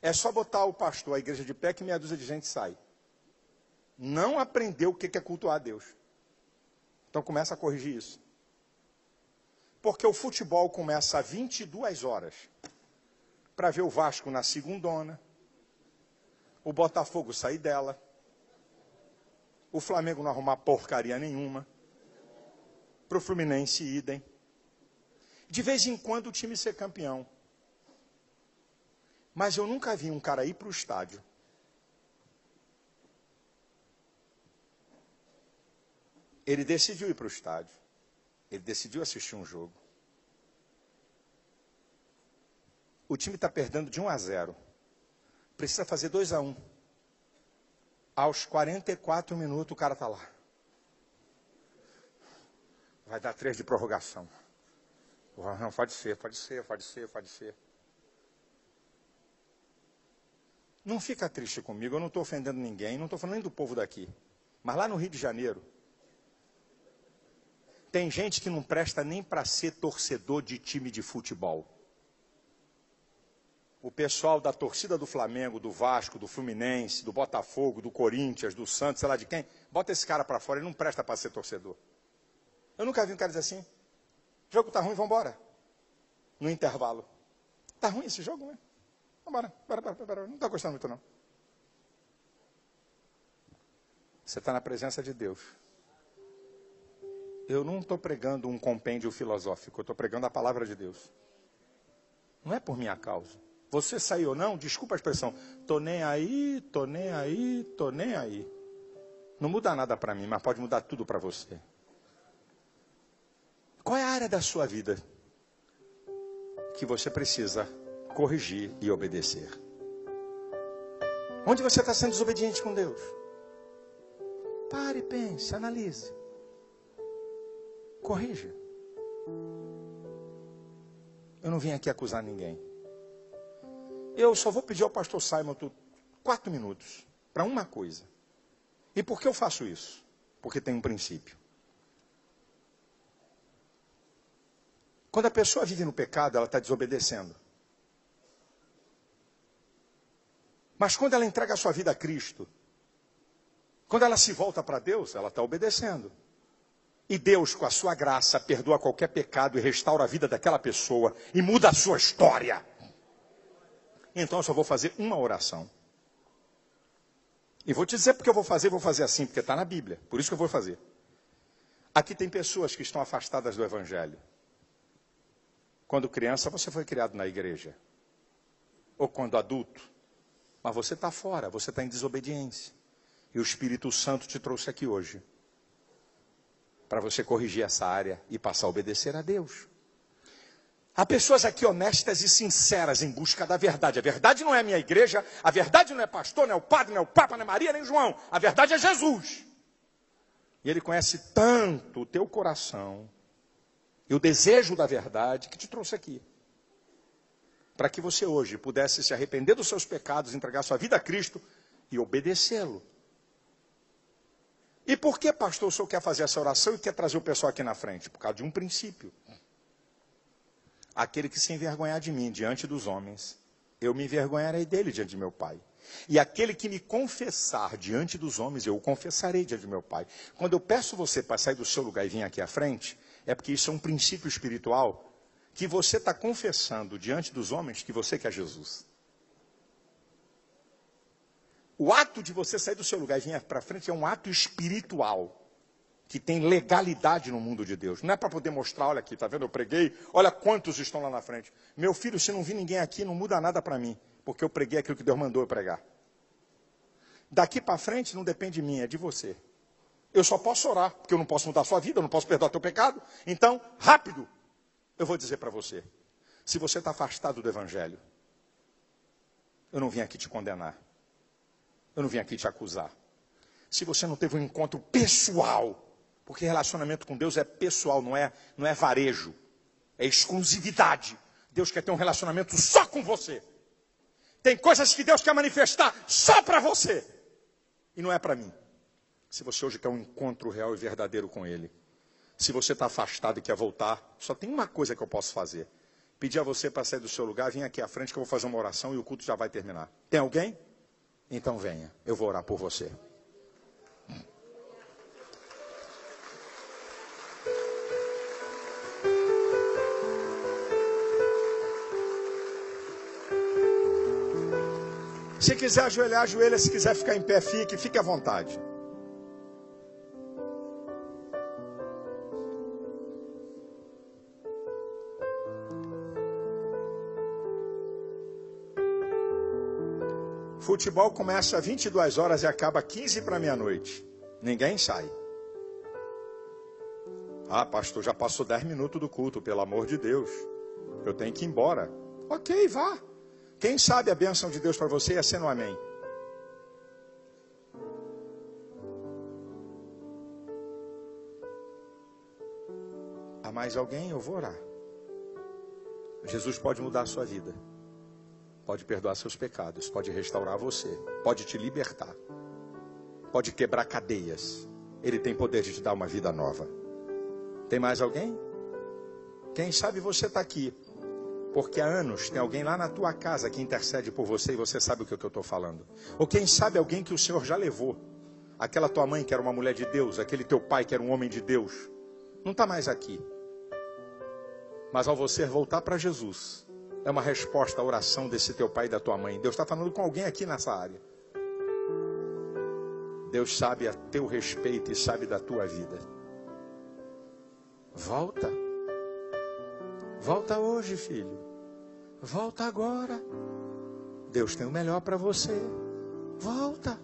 É só botar o pastor, a igreja de pé, que meia dúzia de gente sai. Não aprendeu o que é cultuar a Deus. Então, começa a corrigir isso. Porque o futebol começa às 22 horas para ver o Vasco na segundona, o Botafogo sair dela, o Flamengo não arrumar porcaria nenhuma, para o Fluminense idem. De vez em quando o time ser campeão. Mas eu nunca vi um cara ir para o estádio ele decidiu ir para o estádio. Ele decidiu assistir um jogo. O time está perdendo de 1-0. Precisa fazer 2-1. Aos 44 minutos o cara está lá. Vai dar 3 de prorrogação. Não, pode ser. Não fica triste comigo, eu não estou ofendendo ninguém, não estou falando nem do povo daqui. Mas lá no Rio de Janeiro, tem gente que não presta nem para ser torcedor de time de futebol. O pessoal da torcida do Flamengo, do Vasco, do Fluminense, do Botafogo, do Corinthians, do Santos, sei lá de quem, bota esse cara para fora, ele não presta para ser torcedor. Eu nunca vi um cara dizer assim, o jogo está ruim, vamos embora. No intervalo. Está ruim esse jogo, né? Vamos embora, não estou gostando muito não. Você está na presença de Deus. Eu não estou pregando um compêndio filosófico, eu estou pregando a palavra de Deus. Não é por minha causa. Você saiu ou não, desculpa a expressão, tô nem aí. Não muda nada para mim, mas pode mudar tudo para você. Qual é a área da sua vida que você precisa corrigir e obedecer? Onde você está sendo desobediente com Deus? Pare, pense, analise. Corrija. Eu não vim aqui acusar ninguém. Eu só vou pedir ao pastor Simon 4 minutos para uma coisa. E por que eu faço isso? Porque tem um princípio. Quando a pessoa vive no pecado, ela está desobedecendo. Mas quando ela entrega a sua vida a Cristo, quando ela se volta para Deus, ela está obedecendo. E Deus, com a sua graça, perdoa qualquer pecado e restaura a vida daquela pessoa e muda a sua história. Então eu só vou fazer uma oração. E vou te dizer porque eu vou fazer assim, porque está na Bíblia. Por isso que eu vou fazer. Aqui tem pessoas que estão afastadas do Evangelho. Quando criança, você foi criado na igreja. Ou quando adulto. Mas você está fora, você está em desobediência. E o Espírito Santo te trouxe aqui hoje. Para você corrigir essa área e passar a obedecer a Deus. Há pessoas aqui honestas e sinceras em busca da verdade. A verdade não é a minha igreja, a verdade não é pastor, não é o padre, não é o papa, não é Maria, nem João. A verdade é Jesus. E Ele conhece tanto o teu coração e o desejo da verdade que te trouxe aqui. Para que você hoje pudesse se arrepender dos seus pecados, entregar sua vida a Cristo e obedecê-lo. E por que, pastor, o senhor quer fazer essa oração e quer trazer o pessoal aqui na frente? Por causa de um princípio. Aquele que se envergonhar de mim diante dos homens, eu me envergonharei dele diante de meu Pai. E aquele que me confessar diante dos homens, eu o confessarei diante de meu Pai. Quando eu peço você para sair do seu lugar e vir aqui à frente, é porque isso é um princípio espiritual que você está confessando diante dos homens que você quer Jesus. O ato de você sair do seu lugar e vir para frente é um ato espiritual. Que tem legalidade no mundo de Deus. Não é para poder mostrar, olha aqui, está vendo? Eu preguei, olha quantos estão lá na frente. Meu filho, se não vir ninguém aqui, não muda nada para mim. Porque eu preguei aquilo que Deus mandou eu pregar. Daqui para frente não depende de mim, é de você. Eu só posso orar, porque eu não posso mudar a sua vida, eu não posso perdoar teu pecado. Então, rápido, eu vou dizer para você. Se você está afastado do Evangelho, eu não vim aqui te condenar. Eu não vim aqui te acusar. Se você não teve um encontro pessoal, porque relacionamento com Deus é pessoal, não é varejo. É exclusividade. Deus quer ter um relacionamento só com você. Tem coisas que Deus quer manifestar só para você. E não é para mim. Se você hoje quer um encontro real e verdadeiro com Ele. Se você está afastado e quer voltar, só tem uma coisa que eu posso fazer. Pedir a você para sair do seu lugar, vir aqui à frente que eu vou fazer uma oração e o culto já vai terminar. Tem alguém? Então venha, eu vou orar por você. Se quiser ajoelhar, ajoelha. Se quiser ficar em pé, fique à vontade. Futebol começa às 22 horas e acaba 15 para meia-noite. Ninguém sai. Ah, pastor, já passou 10 minutos do culto, pelo amor de Deus. Eu tenho que ir embora. Ok, vá. Quem sabe a bênção de Deus para você é ser no amém. Há mais alguém? Eu vou orar. Jesus pode mudar a sua vida. Pode perdoar seus pecados. Pode restaurar você. Pode te libertar. Pode quebrar cadeias. Ele tem poder de te dar uma vida nova. Tem mais alguém? Quem sabe você está aqui. Porque há anos tem alguém lá na tua casa que intercede por você e você sabe o que eu estou falando. Ou quem sabe alguém que o Senhor já levou. Aquela tua mãe que era uma mulher de Deus, aquele teu pai que era um homem de Deus. Não está mais aqui. Mas ao você voltar para Jesus, é uma resposta à oração desse teu pai e da tua mãe. Deus está falando com alguém aqui nessa área. Deus sabe a teu respeito e sabe da tua vida. Volta. Volta hoje, filho. Volta agora. Deus tem o melhor para você. Volta.